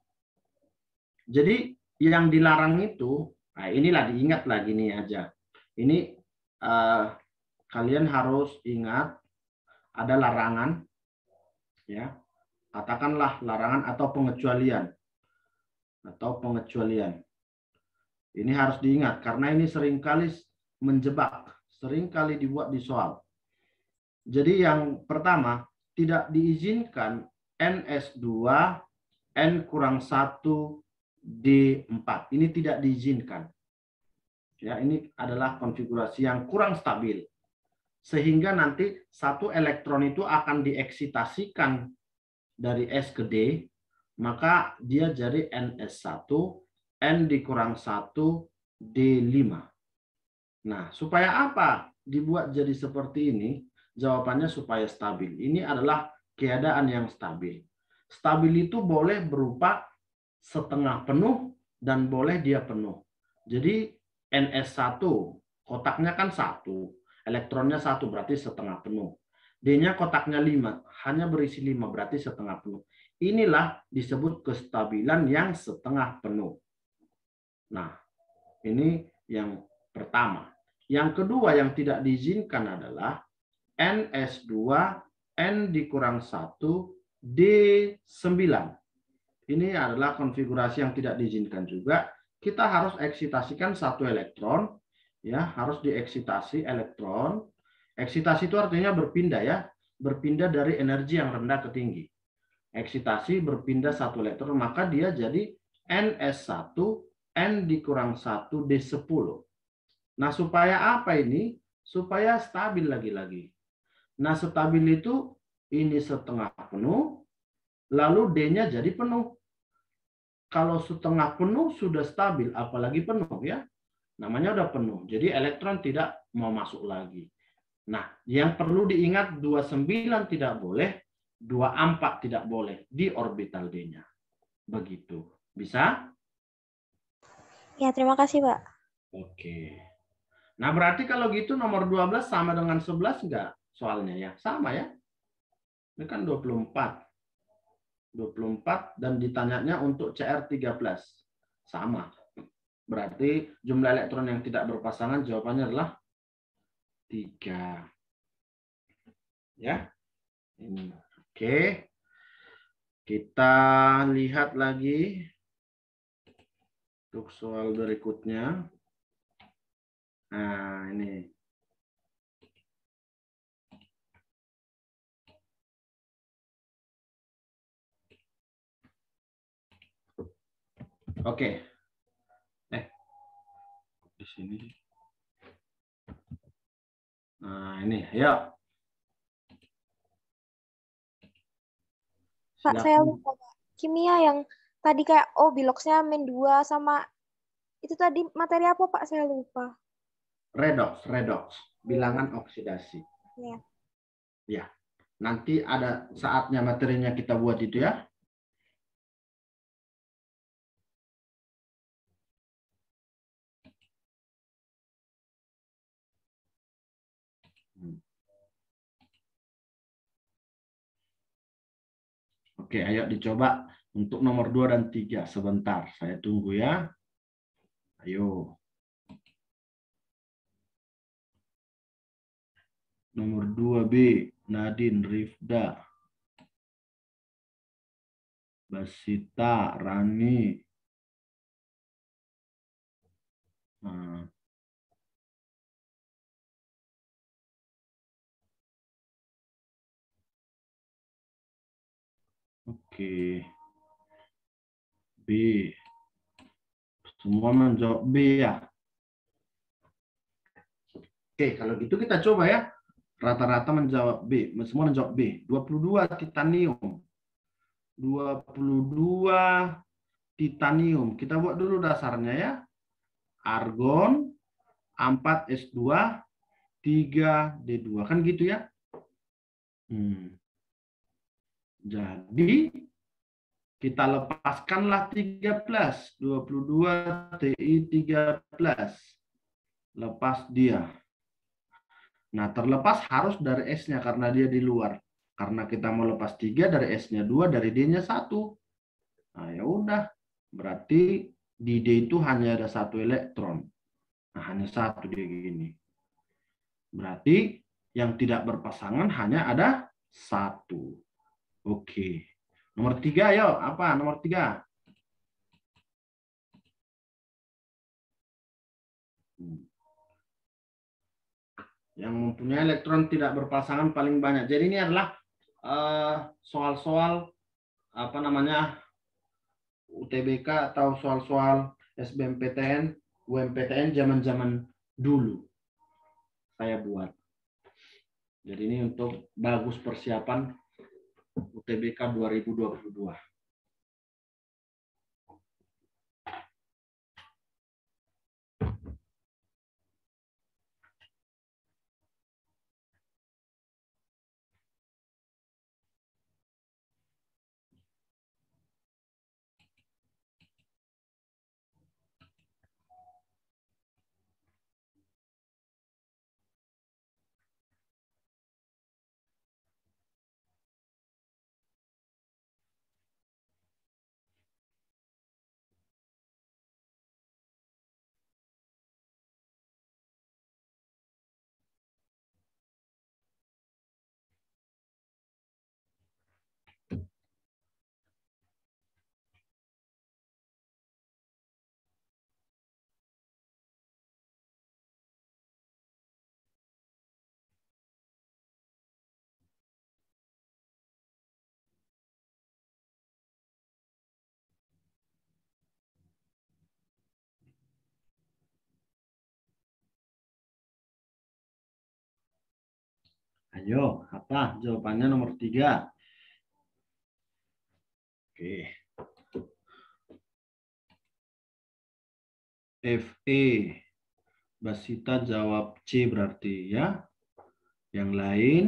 Jadi yang dilarang itu, nah inilah diingat lagi nih aja. Ini kalian harus ingat ada larangan, ya. Katakanlah larangan atau pengecualian. Ini harus diingat karena ini seringkali menjebak, seringkali dibuat di soal. Jadi yang pertama, tidak diizinkan NS2 N-1 D4. Ini tidak diizinkan. Ya, ini adalah konfigurasi yang kurang stabil. Sehingga nanti satu elektron itu akan dieksitasikan dari S ke D, maka dia jadi NS1 N dikurang 1 D5. Nah, supaya apa dibuat jadi seperti ini? Jawabannya supaya stabil. Ini adalah keadaan yang stabil. Stabil itu boleh berupa setengah penuh dan boleh dia penuh. Jadi NS1 kotaknya kan 1, elektronnya 1 berarti setengah penuh. D-nya kotaknya 5, hanya berisi 5 berarti setengah penuh. Inilah disebut kestabilan yang setengah penuh. Nah, ini yang pertama. Yang kedua yang tidak diizinkan adalah NS2 N dikurang 1 D9. Ini adalah konfigurasi yang tidak diizinkan juga. Kita harus eksitasikan satu elektron, ya, harus dieksitasi elektron. Eksitasi itu artinya berpindah ya, berpindah dari energi yang rendah ke tinggi. Eksitasi berpindah satu elektron, maka dia jadi NS1 N dikurang 1 D10. Nah, supaya apa ini? Supaya stabil lagi-lagi. Nah, stabil itu ini setengah penuh, lalu D-nya jadi penuh. Kalau setengah penuh sudah stabil, apalagi penuh ya. Namanya udah penuh. Jadi elektron tidak mau masuk lagi. Nah, yang perlu diingat 29 tidak boleh, 24 tidak boleh di orbital D-nya. Begitu. Bisa? Ya, terima kasih Pak. Oke. Nah, berarti kalau gitu nomor 12 sama dengan 11 enggak soalnya ya? Sama ya? Ini kan 24. 24 dan ditanyanya untuk CR13. Sama. Berarti jumlah elektron yang tidak berpasangan jawabannya adalah 3. Ya. Ini. Oke. Kita lihat lagi untuk soal berikutnya. Nah, ini. Oke. Di sini. Nah, ini, ayo. Pak, saya Silakan. lupa, Pak. Kimia yang tadi kayak, oh biloxnya min 2 sama, itu tadi materi apa, Pak? Saya lupa. Redox. Bilangan oksidasi. Ya. Ya. Nanti ada saatnya materinya kita buat itu ya. Oke, ayo dicoba untuk nomor 2 dan 3. Sebentar, saya tunggu ya. Ayo. Nomor 2B, Nadine Rifda. Basita, Rani. Nah. Oke. B. Semua menjawab B ya. Oke, kalau gitu kita coba ya. Rata-rata menjawab B. Semua menjawab B. 22 titanium. 22 titanium. Kita buat dulu dasarnya ya. Argon 4S2 3D2. Kan gitu ya. Jadi kita lepaskanlah 13. 22 Ti13. Lepas dia. Nah, terlepas harus dari S-nya karena dia di luar. Karena kita mau lepas 3 dari S-nya 2, dari D-nya 1. Nah, ya udah. Berarti di D itu hanya ada 1 elektron. Nah, hanya 1 dia gini. Berarti yang tidak berpasangan hanya ada 1. Oke. Nomor 3, ayo. Apa nomor 3? Yang mempunyai elektron tidak berpasangan paling banyak. Jadi ini adalah soal-soal apa namanya UTBK atau soal-soal SBMPTN, UMPTN zaman-zaman dulu saya buat. Jadi ini untuk bagus persiapan UTBK 2022. Ayo, apa jawabannya nomor 3? Oke. FE. Basita jawab C berarti ya. Yang lain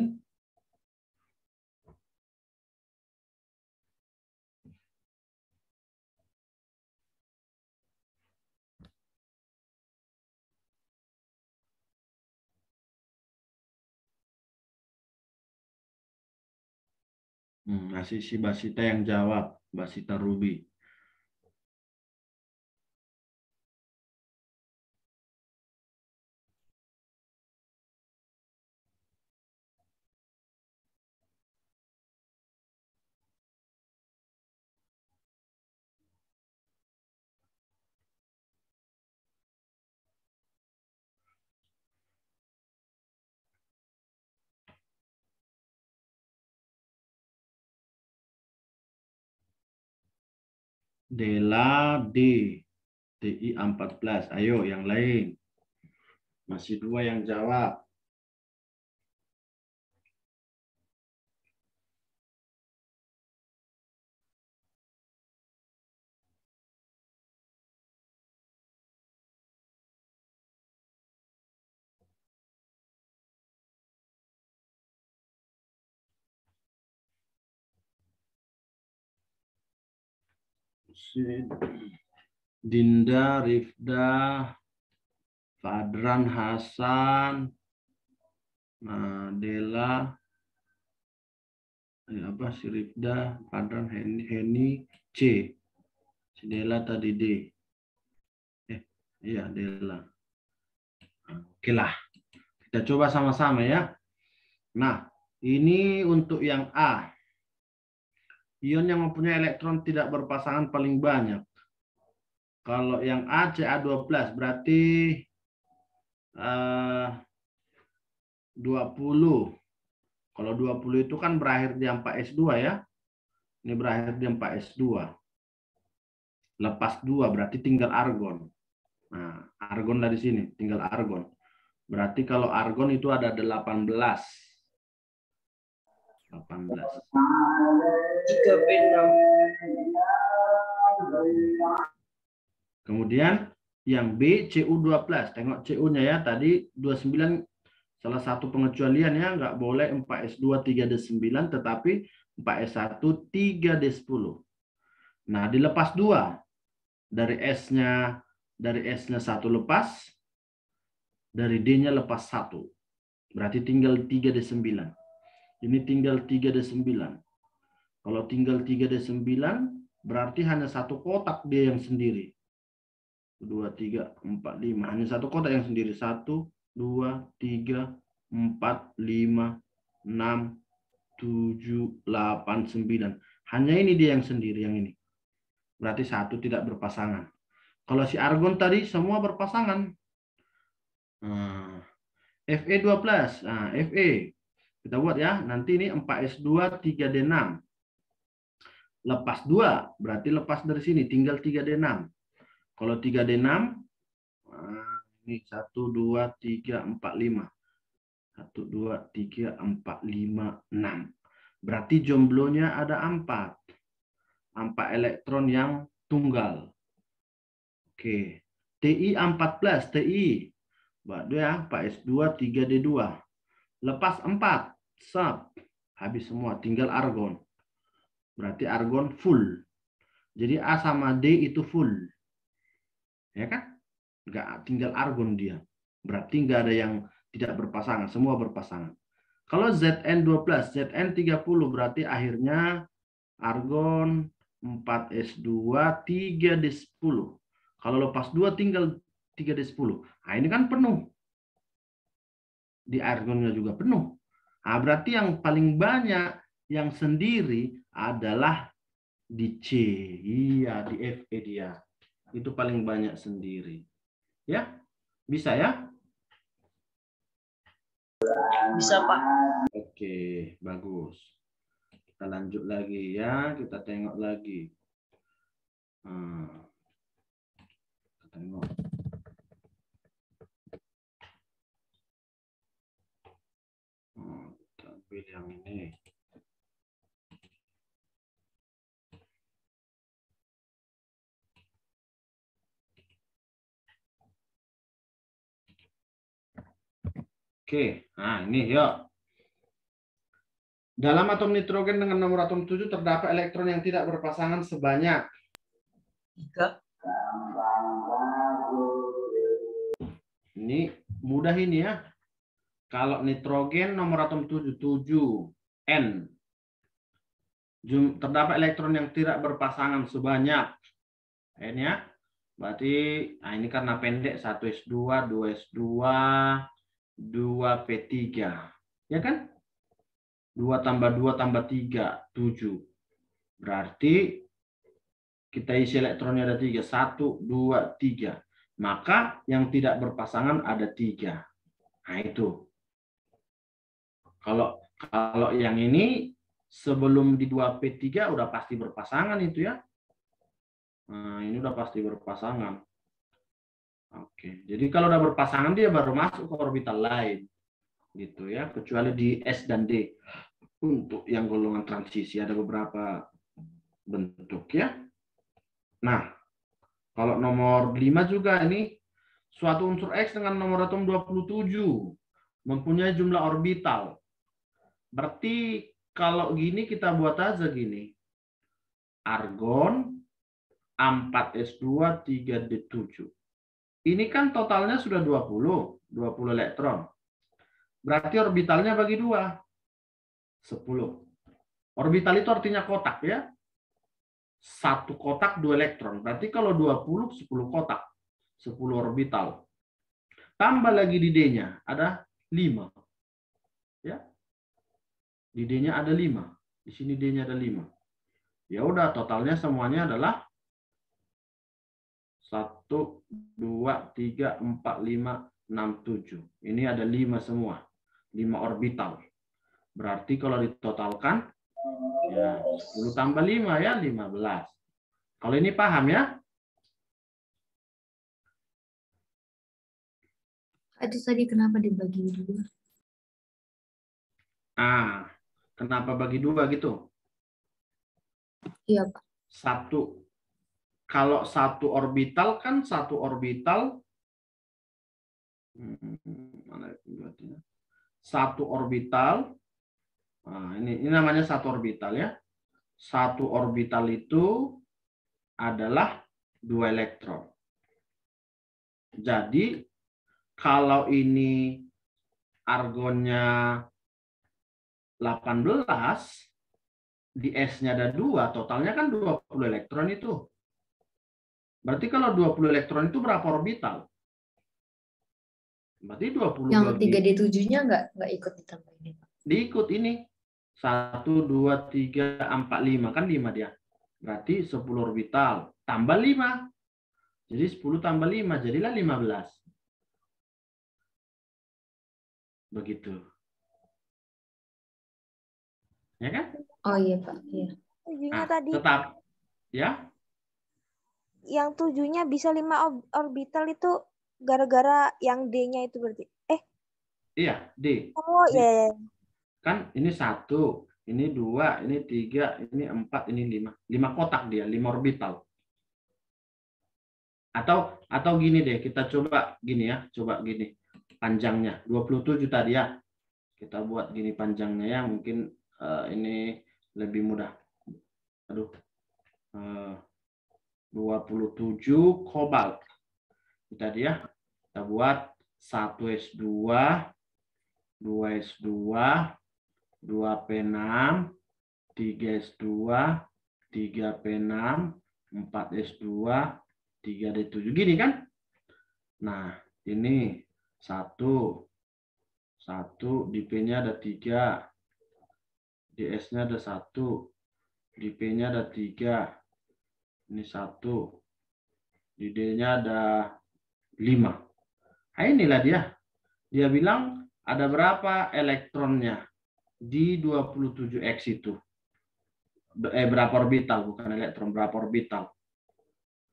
masih si Basita yang jawab. Basita Ruby. Dela D. TI 14. Ayo yang lain. Masih 2 yang jawab. Dinda, Rifda, Fadran, Hasan, Dela, apa si Rifda, Fadran, Heni, C. Si Dela tadi D. Iya Dela. Oke lah, kita coba sama-sama ya. Nah, ini untuk yang A. Ion yang mempunyai elektron tidak berpasangan paling banyak. Kalau yang A, Ca12 berarti 20. Kalau 20 itu kan berakhir di 4S2 ya. Ini berakhir di 4S2. Lepas 2 berarti tinggal argon. Nah, argon dari sini, tinggal argon. Berarti kalau argon itu ada 18. 18. 3P6. Kemudian yang B, Cu12. Tengok Cu-nya ya, tadi 29 salah satu pengecualian ya, nggak boleh 4S2 3D9, tetapi 4S1 3D10. Nah, dilepas 2. Dari S-nya 1 lepas, dari D-nya lepas 1. Berarti tinggal 3D9. Ini tinggal 3D9. Kalau tinggal 3D9, berarti hanya satu kotak dia yang sendiri. 2, 3, 4, 5. Hanya satu kotak yang sendiri. 1, 2, 3, 4, 5, 6, 7, 8, 9. Hanya ini dia yang sendiri, yang ini. Berarti 1 tidak berpasangan. Kalau si argon tadi semua berpasangan. Nah, Fe12. Nah, Fe. Kita buat ya. Nanti ini 4S2 3D6. Lepas 2. Berarti lepas dari sini. Tinggal 3D6. Kalau 3D6. Ini 1, 2, 3, 4, 5. 1, 2, 3, 4, 5, 6. Berarti jomblonya ada 4. 4 elektron yang tunggal. Oke. Ti 14. Ti. Buat ya. 4S2 3D2. Lepas 4. Sub. Habis semua. Tinggal argon. Berarti argon full. Jadi A sama D itu full. Ya kan? Nggak tinggal argon dia. Berarti nggak ada yang tidak berpasangan. Semua berpasangan. Kalau Zn12. Zn30 berarti akhirnya argon 4S2 3D10. Kalau lepas 2 tinggal 3D10. Nah ini kan penuh. Di argonnya juga penuh. Nah, berarti yang paling banyak yang sendiri adalah di C. Iya, di Fe dia. Itu paling banyak sendiri. Ya? Bisa ya? Bisa, Pak. Oke, bagus. Kita lanjut lagi ya. Kita tengok lagi. Kita tengok. Kita ambil yang ini. Oke, nah ini yuk. Dalam atom nitrogen dengan nomor atom 7 terdapat elektron yang tidak berpasangan sebanyak 3. Ini mudah ini ya. Kalau nitrogen nomor atom 7, 7N. Terdapat elektron yang tidak berpasangan sebanyak N ya. Berarti nah ini karena pendek 1S2, 2S2, 2P3. Ya kan? 2 tambah 2 tambah 3, 7. Berarti kita isi elektronnya ada 3. 1, 2, 3. Maka yang tidak berpasangan ada 3. Nah itu. Kalau yang ini sebelum di 2P3 udah pasti berpasangan itu ya. Nah, ini udah pasti berpasangan. Oke, jadi kalau udah berpasangan dia baru masuk ke orbital lain. Gitu ya, kecuali di S dan D. Untuk yang golongan transisi ada beberapa bentuk ya. Nah, kalau nomor 5 juga ini suatu unsur X dengan nomor atom 27 mempunyai jumlah orbital. Berarti kalau gini kita buat aja gini. Argon 4s2 3d7. Ini kan totalnya sudah 20 elektron. Berarti orbitalnya bagi 2. 10. Orbital itu artinya kotak ya. 1 kotak 2 elektron. Berarti kalau 20 10 kotak. 10 orbital. Tambah lagi di D-nya ada 5. Ya. Di D-nya ada 5. Di sini D-nya ada 5. Ya udah totalnya semuanya adalah 1 2 3 4 5 6 7. Ini ada 5 semua. 5 orbital. Berarti kalau ditotalkan ya 10 tambah 5 ya 15. Kalau ini paham ya? Itu tadi kenapa dibagi 2? Ah, kenapa bagi 2 gitu? Iya, Pak. Kalau satu orbital kan mana itu? Satu orbital. Nah, ini namanya satu orbital ya. Satu orbital itu adalah 2 elektron. Jadi kalau ini argonnya 18, di S-nya ada 2, totalnya kan 20 elektron itu. Berarti kalau 20 elektron itu berapa orbital? Berarti 20 Yang bagi 3D7-nya nggak ikut ditambahin, Pak. diikut ini. 1 2 3 4 5 kan 5 dia. Berarti 10 orbital tambah 5. Jadi 10 tambah 5 jadilah 15. Begitu. Ya kan? Oh iya, Pak. Iya. 7-nya Nah, tadi, tetap ya. yang 7-nya bisa 5 orbital itu gara-gara yang D-nya itu berarti. Iya, D. Oh D. iya. Kan ini 1, ini 2, ini 3, ini 4, ini 5. 5 kotak dia, 5 orbital. Atau gini deh, kita coba gini ya, coba gini. Panjangnya 27 tadi ya. Kita buat gini panjangnya ya, mungkin ini lebih mudah. Aduh. 27 kobalt. Tadi ya. Kita buat 1s2, 2s2, 2p6, 3s2, 3p6, 4s2, 3d7. Gini kan? Nah, ini 1, di P-nya ada 3, di S-nya ada 1, di P-nya ada 3, ini 1, di D-nya ada 5. Nah, inilah dia. Dia bilang ada berapa elektronnya di 27X itu. Berapa orbital, bukan elektron, berapa orbital.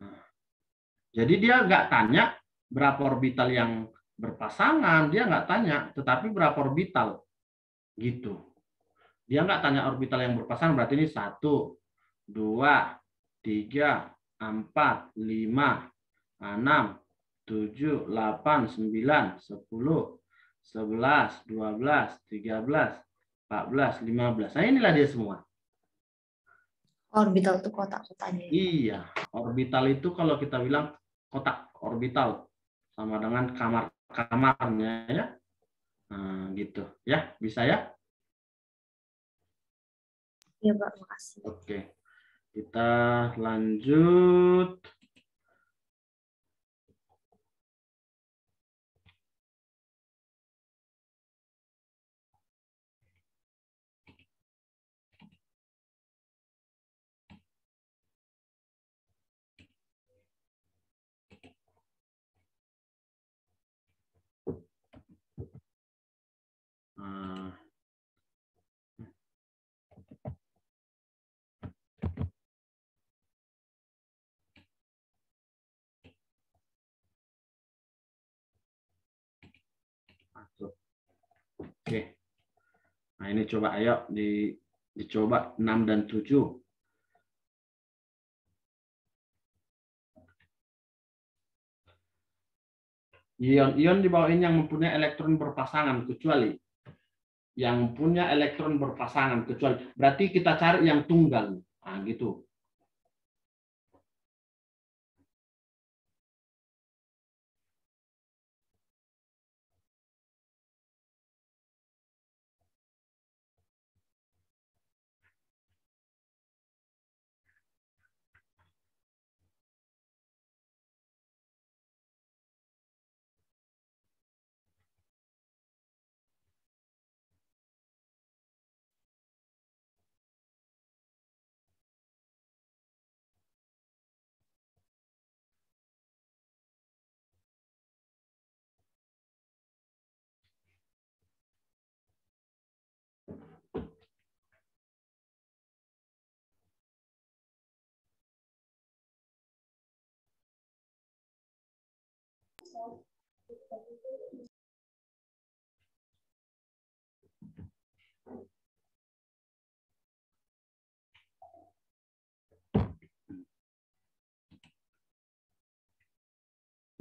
Nah, jadi dia nggak tanya berapa orbital yang berpasangan, dia nggak tanya, tetapi berapa orbital. Gitu. Dia nggak tanya orbital yang berpasangan, berarti ini 1, 2, 3, 4, 5, 6, 7, 8, 9, 10, 11, 12, 13, 14, 15. Nah inilah dia semua. Orbital itu kotak-kotaknya. Iya, orbital itu kalau kita bilang kotak orbital sama dengan kamar-kamarnya ya. Nah, gitu ya, bisa ya? Iya, Pak, makasih. Oke. Kita lanjut. Oke. Nah, ini coba ayo dicoba 6 dan 7. Ion-ion di bawah ini yang mempunyai elektron berpasangan kecuali yang punya elektron berpasangan kecuali berarti kita cari yang tunggal. Nah, gitu.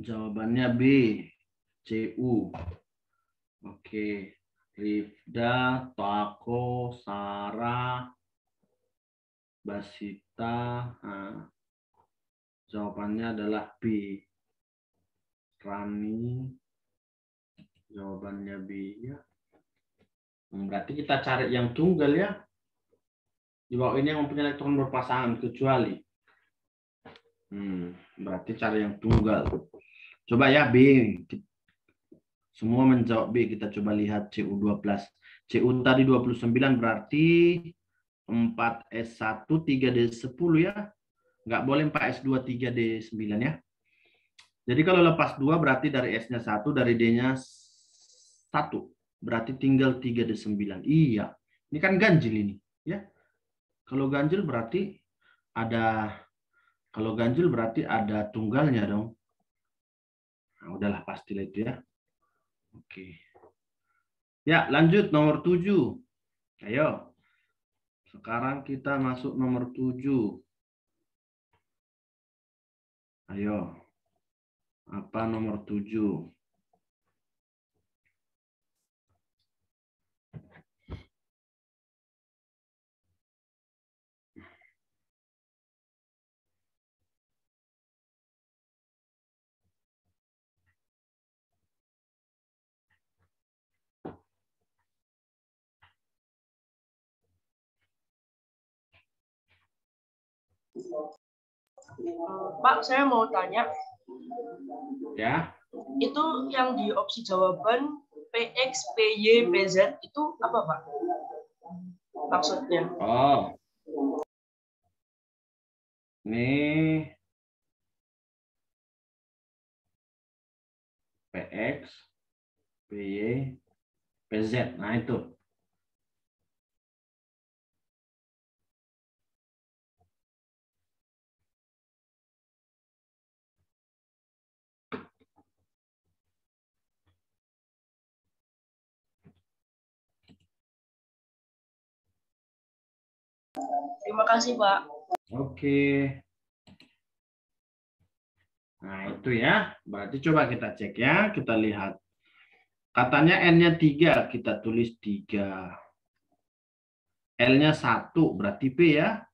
Jawabannya B, CU. Oke, Rifda, Tako, Sarah, Basita. Nah, jawabannya adalah B. Rani, jawabannya B ya. Berarti kita cari yang tunggal ya. Di bawah ini yang mempunyai elektron berpasangan kecuali. Berarti cari yang tunggal. Coba ya B. Semua menjawab B. Kita coba lihat CU12. CU tadi 29 berarti 4S1 3D10 ya. Nggak boleh 4S2 3D9 ya. Jadi kalau lepas 2 berarti dari S-nya 1, dari D-nya 1. Berarti tinggal 3D9. Iya. Ini kan ganjil ini, ya. Kalau ganjil berarti ada tunggalnya dong. Nah, udahlah pastilah itu ya. Oke. Ya, lanjut nomor 7. Ayo. Sekarang kita masuk nomor 7. Ayo. Apa nomor 7? Pak, saya mau tanya, Ya. itu yang di opsi jawaban PX, PY, PZ itu apa, Pak? Maksudnya? Oh. Ini PX, PY, PZ. Nah, itu. Terima kasih, Pak. Oke. Nah, itu ya. Berarti coba kita cek ya. Kita lihat. Katanya N-nya 3. Kita tulis 3. L-nya 1. Berarti P ya.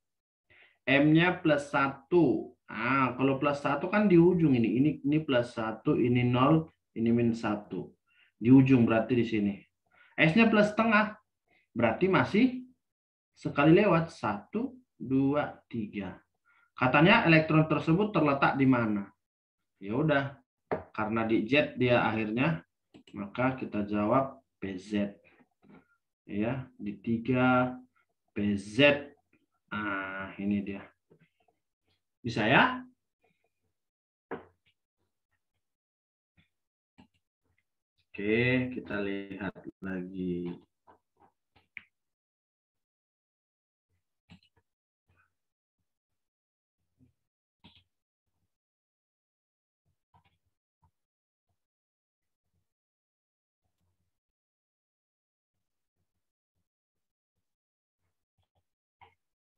M-nya plus 1. Nah, kalau plus 1 kan di ujung ini. Ini plus 1, ini 0, ini min 1. Di ujung berarti di sini. S-nya plus setengah. Berarti masih sekali lewat. 1, 2, 3. Katanya elektron tersebut terletak di mana? Ya udah, karena di Z dia akhirnya, maka kita jawab PZ. Ya, di 3 PZ. Ah, ini dia. Bisa ya? Oke, kita lihat lagi.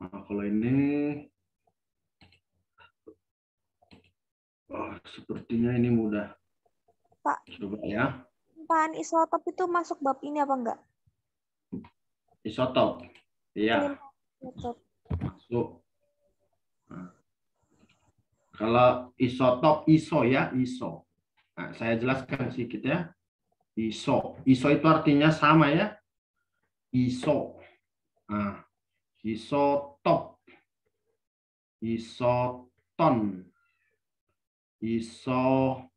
Nah, kalau ini, sepertinya ini mudah. Pak, Coba ya. bahan isotop itu masuk bab ini apa enggak? Isotop. Iya, Pelimpahan isotop. masuk. Nah, kalau isotop, iso ya, iso. Nah, saya jelaskan sedikit ya. Iso. Iso itu artinya sama ya. Iso. Nah, isotop. Isoton. Isobar.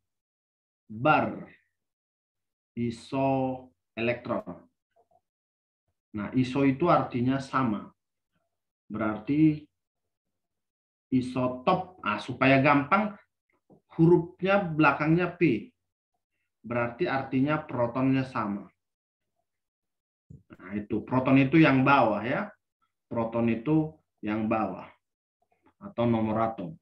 Isoelektron. Nah, iso itu artinya sama. Berarti isotop. Supaya gampang, hurufnya belakangnya P. Berarti artinya protonnya sama. Nah, itu proton itu yang bawah ya. Proton itu yang bawah atau nomor atom.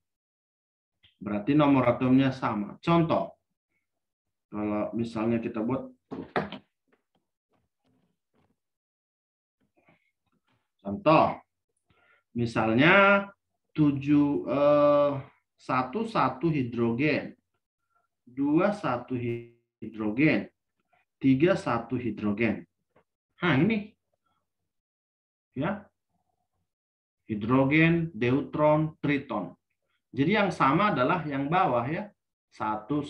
Berarti nomor atomnya sama. Contoh, kalau misalnya kita buat contoh, misalnya 1 hidrogen, 2 hidrogen, 3 hidrogen. Nah, ini ya. Hidrogen, deuteron, triton. Jadi yang sama adalah yang bawah ya. 1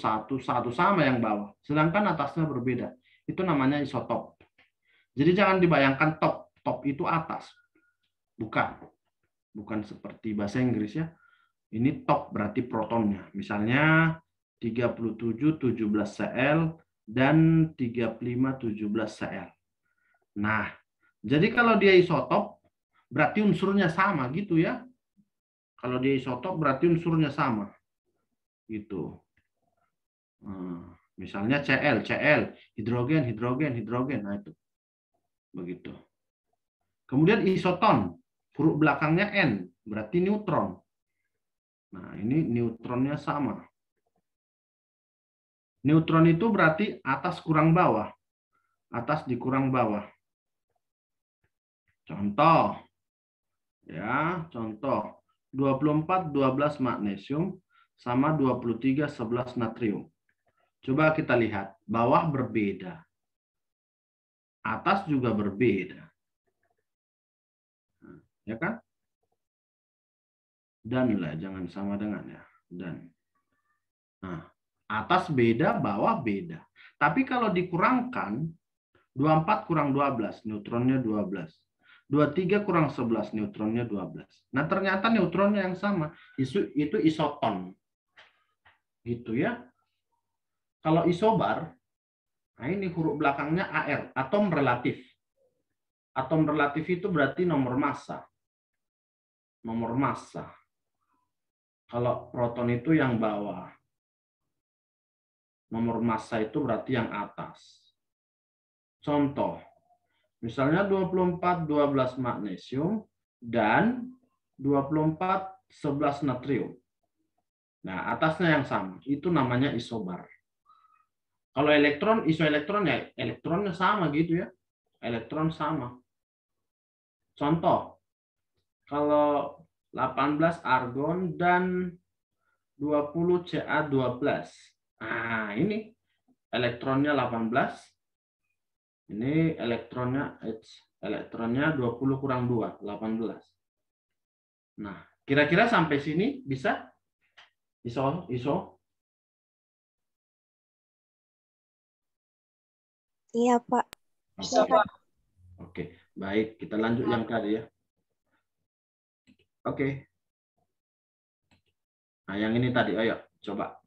sama yang bawah. Sedangkan atasnya berbeda. Itu namanya isotop. Jadi jangan dibayangkan top. Top itu atas. Bukan. Bukan seperti bahasa Inggris ya. Ini top berarti protonnya. Misalnya 37 17 Cl dan 35 17 Cl. Nah, jadi kalau dia isotop berarti unsurnya sama gitu ya. Kalau dia isotop berarti unsurnya sama. Gitu. Misalnya Cl, hidrogen, hidrogen, hidrogen. Nah itu. Begitu. Kemudian isoton, huruf belakangnya N, berarti neutron. Nah, ini neutronnya sama. Neutron itu berarti atas kurang bawah. Atas dikurang bawah. Contoh. Ya, contoh. 24 12 magnesium sama 23 11 natrium. Coba kita lihat, bawah berbeda. Atas juga berbeda. Ya kan? Dan lah, jangan sama dengan ya. Dan. Nah, atas beda, bawah beda. Tapi kalau dikurangkan, 24 kurang 12, neutronnya 12. 23 kurang 11, neutronnya 12. Nah, ternyata neutronnya yang sama. Itu isoton. Gitu ya. Kalau isobar, nah ini huruf belakangnya AR, atom relatif. Atom relatif itu berarti nomor massa. Nomor massa. Kalau proton itu yang bawah. Nomor massa itu berarti yang atas. Contoh, misalnya 24 12 magnesium dan 24 11 natrium. Nah, atasnya yang sama. Itu namanya isobar. Kalau elektron, isoelektron ya elektronnya sama gitu ya. Elektron sama. Contoh, kalau 18 argon dan 20 Ca12. Nah, ini elektronnya 18. Ini elektronnya 20 kurang 2, 18. Nah, kira-kira sampai sini bisa? Iso? Iya, Pak. Bisa, Pak. Oke, baik. Kita lanjut yang tadi ya. Oke. Nah, yang ini tadi, ayo coba.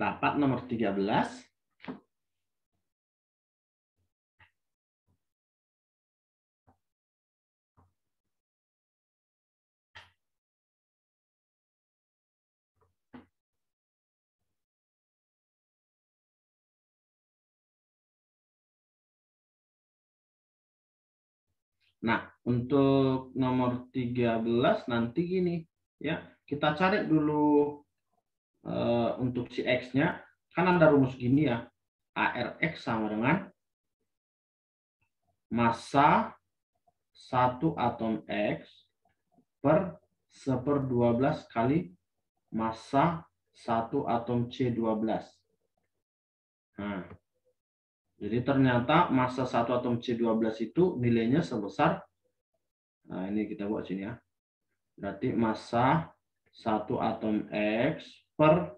dapat nomor 13. Nah, untuk nomor 13 nanti gini, ya. Kita cari dulu untuk si X-nya. Kan ada rumus gini ya. ARX sama dengan massa 1 atom X per 1/12 kali massa 1 atom C12. Nah, jadi ternyata massa 1 atom C12 itu nilainya sebesar, nah ini kita buat sini ya. Berarti massa 1 atom X per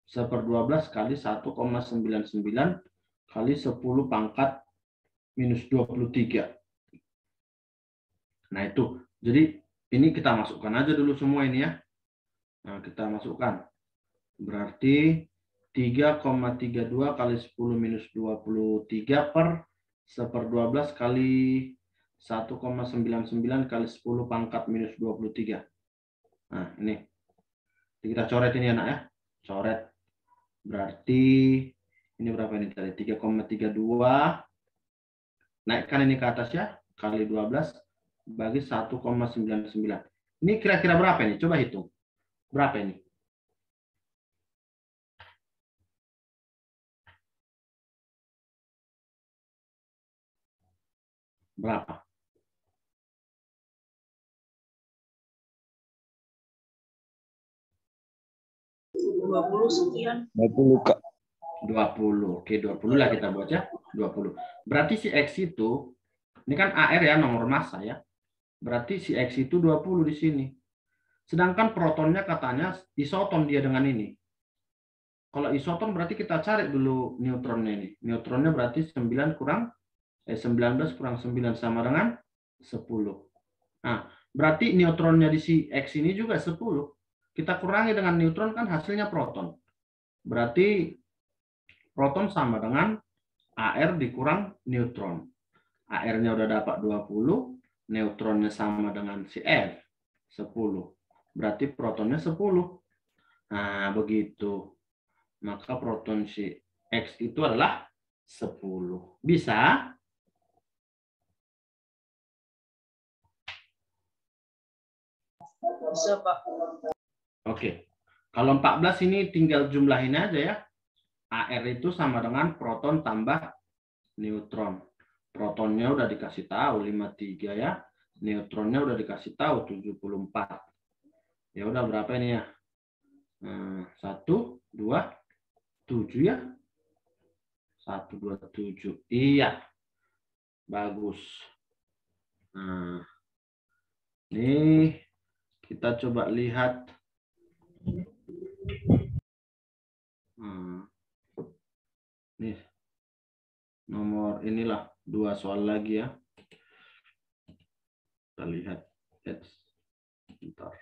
1/12 kali 1,99 kali 10 pangkat minus 23. Nah itu, jadi ini kita masukkan aja dulu semua ini ya. Nah kita masukkan. Berarti 3,32 kali 10 minus 23 per 1/12 kali 1,99 kali 10 pangkat minus 23. Nah ini. Kita coret ini anak ya. Coret. Berarti ini berapa ini tadi? 3,32. Naikkan ini ke atas ya. Kali 12 bagi 1,99. Ini kira-kira berapa ini? Coba hitung. Berapa ini? Berapa? sekian. 20 Kak. 20. Oke, 20 lah kita buat ya. 20. Berarti si X itu, ini kan AR ya, nomor massa ya. Berarti si X itu 20 di sini. Sedangkan protonnya katanya isoton dia dengan ini. Kalau isoton berarti kita cari dulu neutronnya ini. Neutronnya berarti 19 kurang 9 sama dengan 10. Nah, berarti neutronnya di si X ini juga 10. Kita kurangi dengan neutron kan hasilnya proton. Berarti proton sama dengan AR dikurang neutron. AR-nya udah dapat 20, neutronnya sama dengan si F, 10. Berarti protonnya 10. Nah, begitu. Maka proton si X itu adalah 10. Bisa? Bisa, Pak. Oke. Kalau 14 ini tinggal jumlahin aja ya. AR itu sama dengan proton tambah neutron. Protonnya udah dikasih tahu 53 ya. Neutronnya udah dikasih tahu 74. Ya udah berapa ini ya? 1, 2, 7 ya. 1, 2, 7. Iya. Bagus. Nah, ini kita coba lihat. Nih, nomor inilah 2 soal lagi ya. Kita lihat. Bentar.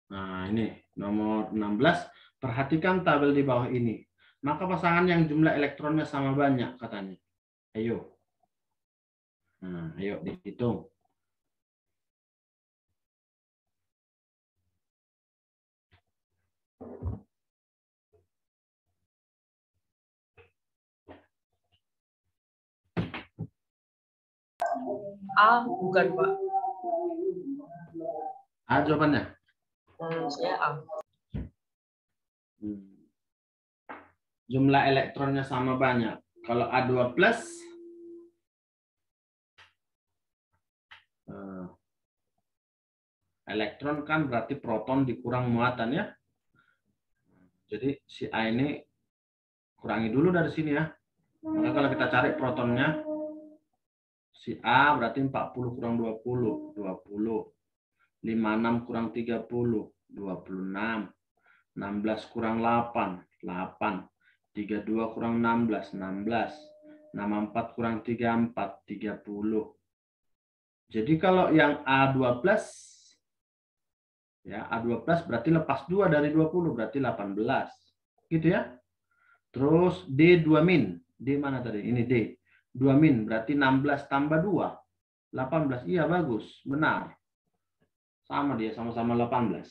Nah, ini nomor 16. Perhatikan tabel di bawah ini. Maka pasangan yang jumlah elektronnya sama banyak katanya. Ayo. Nah, ayo dihitung. A bukan, Pak. A jawabannya. Saya A. Jumlah elektronnya sama banyak. Kalau A2 plus, elektron kan berarti proton dikurang muatan ya. Jadi si A ini kurangi dulu dari sini ya. Maka kalau kita cari protonnya, si A berarti 40 kurang 20, 20. 56 kurang 30, 26. 16 kurang 8, 8. 32 kurang 16, 16. 64 kurang 34, 30. Jadi kalau yang A12, ya A12 berarti lepas 2 dari 20, berarti 18. Gitu ya. Terus D2 min. D mana tadi? Ini D. 2 min berarti 16 tambah 2. 18. Iya, bagus. Benar. Sama dia, sama-sama 18.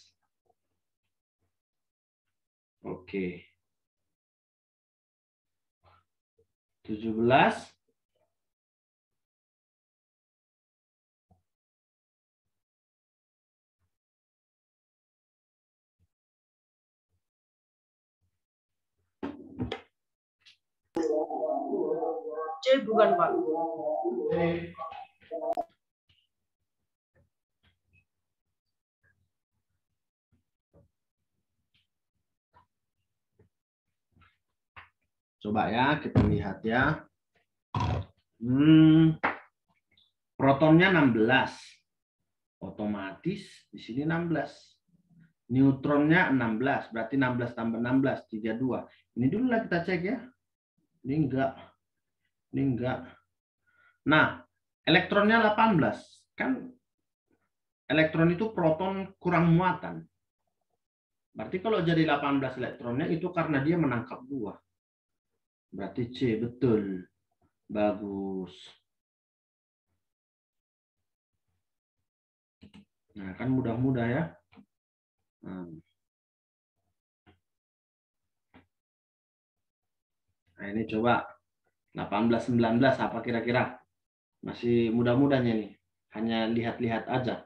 Oke. 17. C bukan, Pak. Coba ya, kita lihat ya. Protonnya 16. Otomatis di sini 16. Neutronnya 16. Berarti 16 tambah 16, 32. Ini dulu lah kita cek ya. Ini enggak. Ini enggak. Nah, elektronnya 18. Kan elektron itu proton kurang muatan. Berarti kalau jadi 18 elektronnya itu karena dia menangkap 2. Berarti C, betul. Bagus. Nah, kan mudah-mudah ya. Nah, ini coba 18, 19 apa kira-kira? Masih mudah-mudahnya nih. Hanya lihat-lihat aja.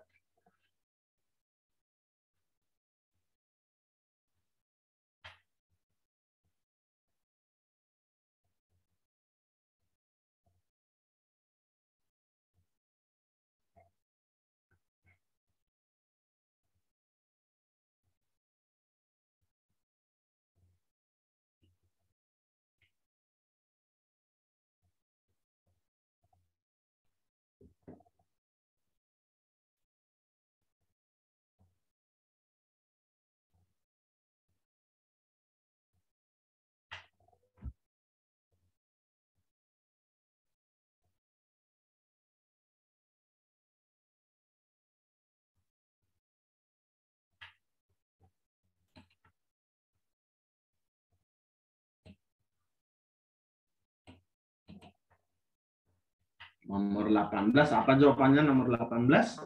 Nomor 18, apa jawabannya nomor 18?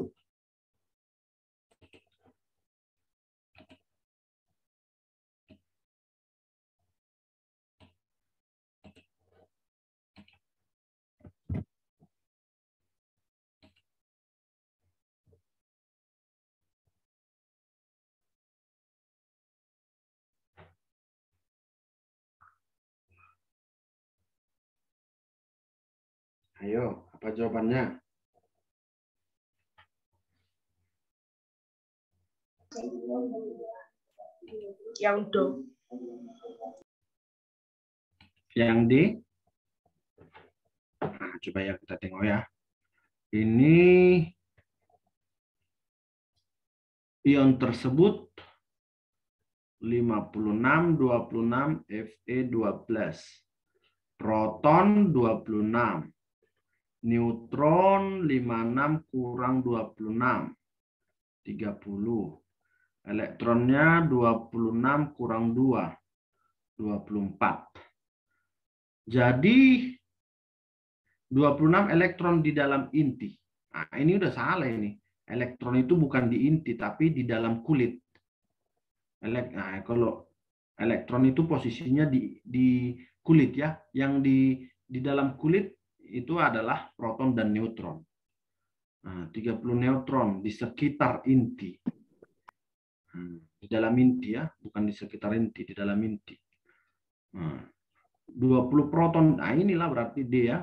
Ayo, apa jawabannya? Yang do. Yang D. Nah, coba ya kita tengok ya. Ini ion tersebut 56, 26, Fe12. Proton 26. Neutron 56 kurang 26. 30. Elektronnya 26 kurang 2. 24. Jadi 26 elektron di dalam inti. Nah, ini udah salah ini. Elektron itu bukan di inti tapi di dalam kulit. Nah, kalau elektron itu posisinya di kulit ya. Yang di dalam kulit itu adalah proton dan neutron. Nah, 30 neutron di sekitar inti. Di dalam inti ya, bukan di sekitar inti, di dalam inti. Nah, 20 proton, nah inilah berarti D ya.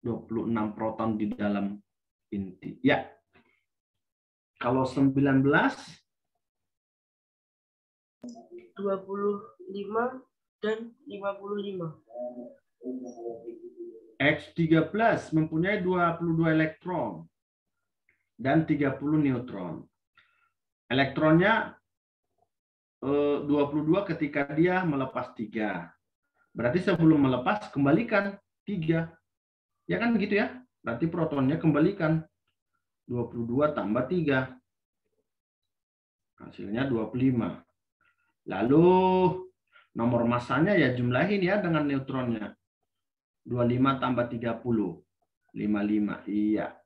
26 proton di dalam inti. Ya. Kalau 19 25 dan 55. X13 mempunyai 22 elektron dan 30 neutron. elektronnya 22 ketika dia melepas 3. Berarti sebelum melepas kembalikan 3. Ya kan gitu ya? Berarti protonnya kembalikan 22 tambah 3. Hasilnya 25. Lalu nomor massanya ya jumlahin ya dengan neutronnya. 25 tambah 30. 55. Iya.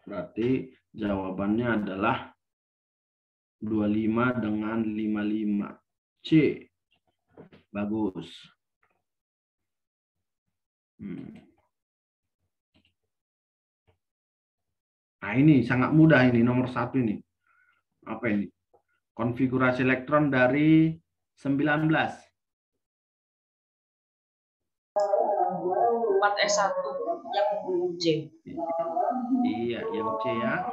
Berarti jawabannya adalah 25 dengan 55. C. Bagus. Nah ini sangat mudah ini nomor 1 ini. Apa ini? Konfigurasi elektron dari 19. 4s1 yang C. Iya, yang C ya.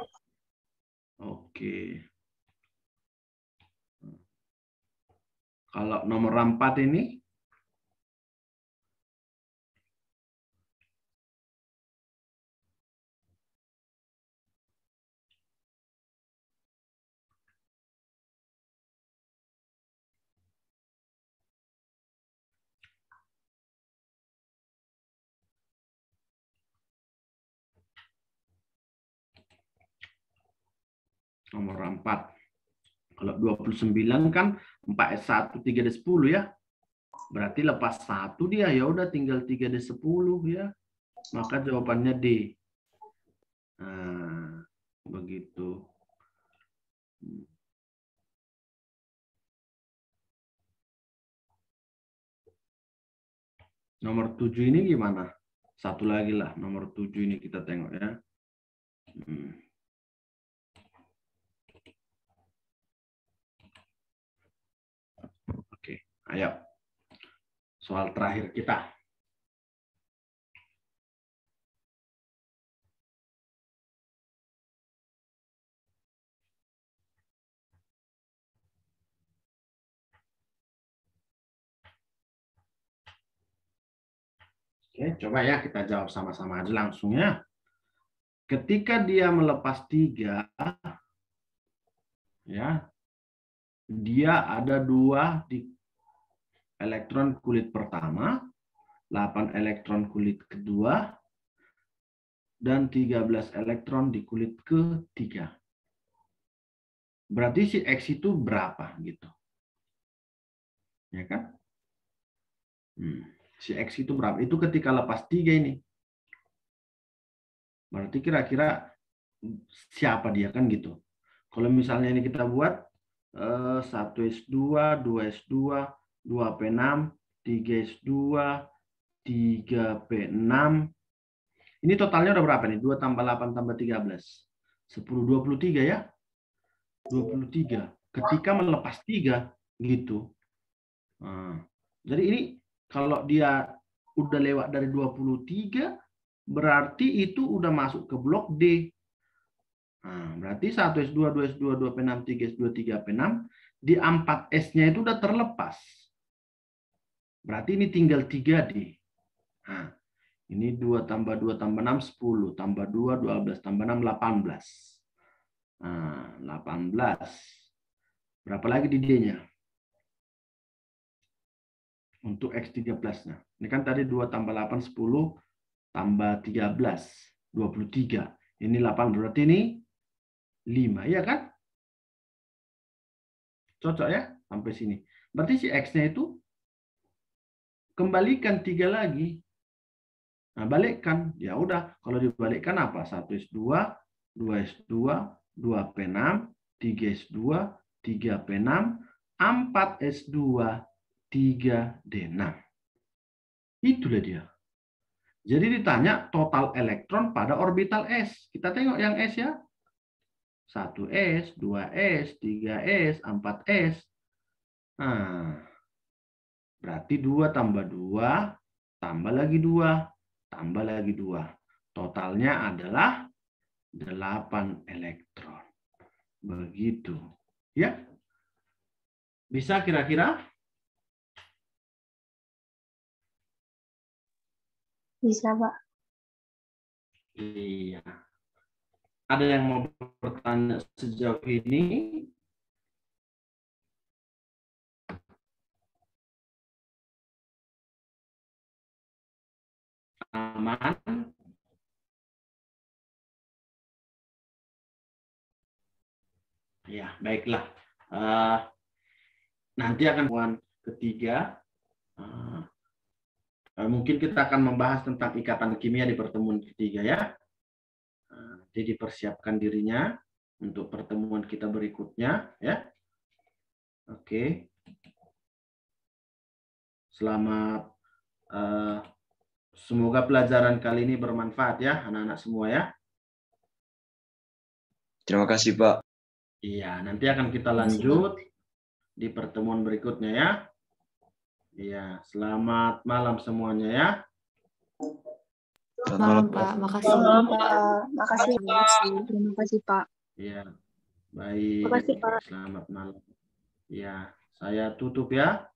Oke. Kalau nomor 4 ini nomor 4. Kalau 29 kan 4S1 3D10 ya. Berarti lepas 1 dia ya udah tinggal 3D10 ya. Maka jawabannya D. Nah, begitu. Nomor 7 ini gimana? Satu lagi lah, nomor 7 ini kita tengok ya. Oke, ayo. Soal terakhir kita. Oke, coba ya kita jawab sama-sama aja langsung ya. Ketika dia melepas 3, ya, dia ada 2 di elektron kulit pertama, 8 elektron kulit kedua, dan 13 elektron di kulit ketiga. Berarti si X itu berapa gitu? Ya kan? Si X itu berapa? Itu ketika lepas 3 ini. Berarti kira-kira siapa dia kan gitu. Kalau misalnya ini kita buat 1S2, 2S2, 2P6, 3S2, 3P6. Ini totalnya udah berapa nih? 2 tambah 8 tambah 13. 10, 23 ya? 23. Ketika melepas 3 gitu. Nah, jadi ini kalau dia udah lewat dari 23, berarti itu udah masuk ke blok D. Nah, berarti 1S2, 2S2, 2P6, 3S2, 3P6, di 4S-nya itu udah terlepas. Berarti ini tinggal 3D. Nah, ini 2 tambah 2 tambah 6, 10. Tambah 2, 12. Tambah 6, 18. Nah, 18. Berapa lagi di D-nya? Untuk X13-nya. Ini kan tadi 2 tambah 8, 10. Tambah 13, 23. Ini 8, berarti ini 5, ya kan? Cocok ya? Sampai sini. Berarti si X-nya itu kembalikan 3 lagi. Nah, balikkan. Ya udah, kalau dibalikkan apa? 1S2, 2S2, 2P6, 3S2, 3P6, 4S2, 3D6. Itulah dia. Jadi ditanya total elektron pada orbital S. Kita tengok yang S ya. 1S, 2S, 3S, 4S. Nah, berarti 2 tambah 2, tambah lagi 2, tambah lagi 2. Totalnya adalah 8 elektron. Begitu. Ya. Bisa kira-kira? Bisa, Pak. Iya. Ada yang mau bertanya sejauh ini? aman? Ya, baiklah. Nanti akan pertemuan ketiga. Mungkin kita akan membahas tentang ikatan kimia di pertemuan ketiga ya. Jadi dipersiapkan dirinya untuk pertemuan kita berikutnya ya. Oke. Selamat. Semoga pelajaran kali ini bermanfaat ya anak-anak semua ya. Terima kasih, Pak. Iya, nanti akan kita lanjut di pertemuan berikutnya ya. Iya, selamat malam semuanya ya. Selamat malam, Pak. Makasih. Makasih. Terima kasih, Pak. Iya, baik. Makasih, Pak. Selamat malam. Iya, saya tutup ya.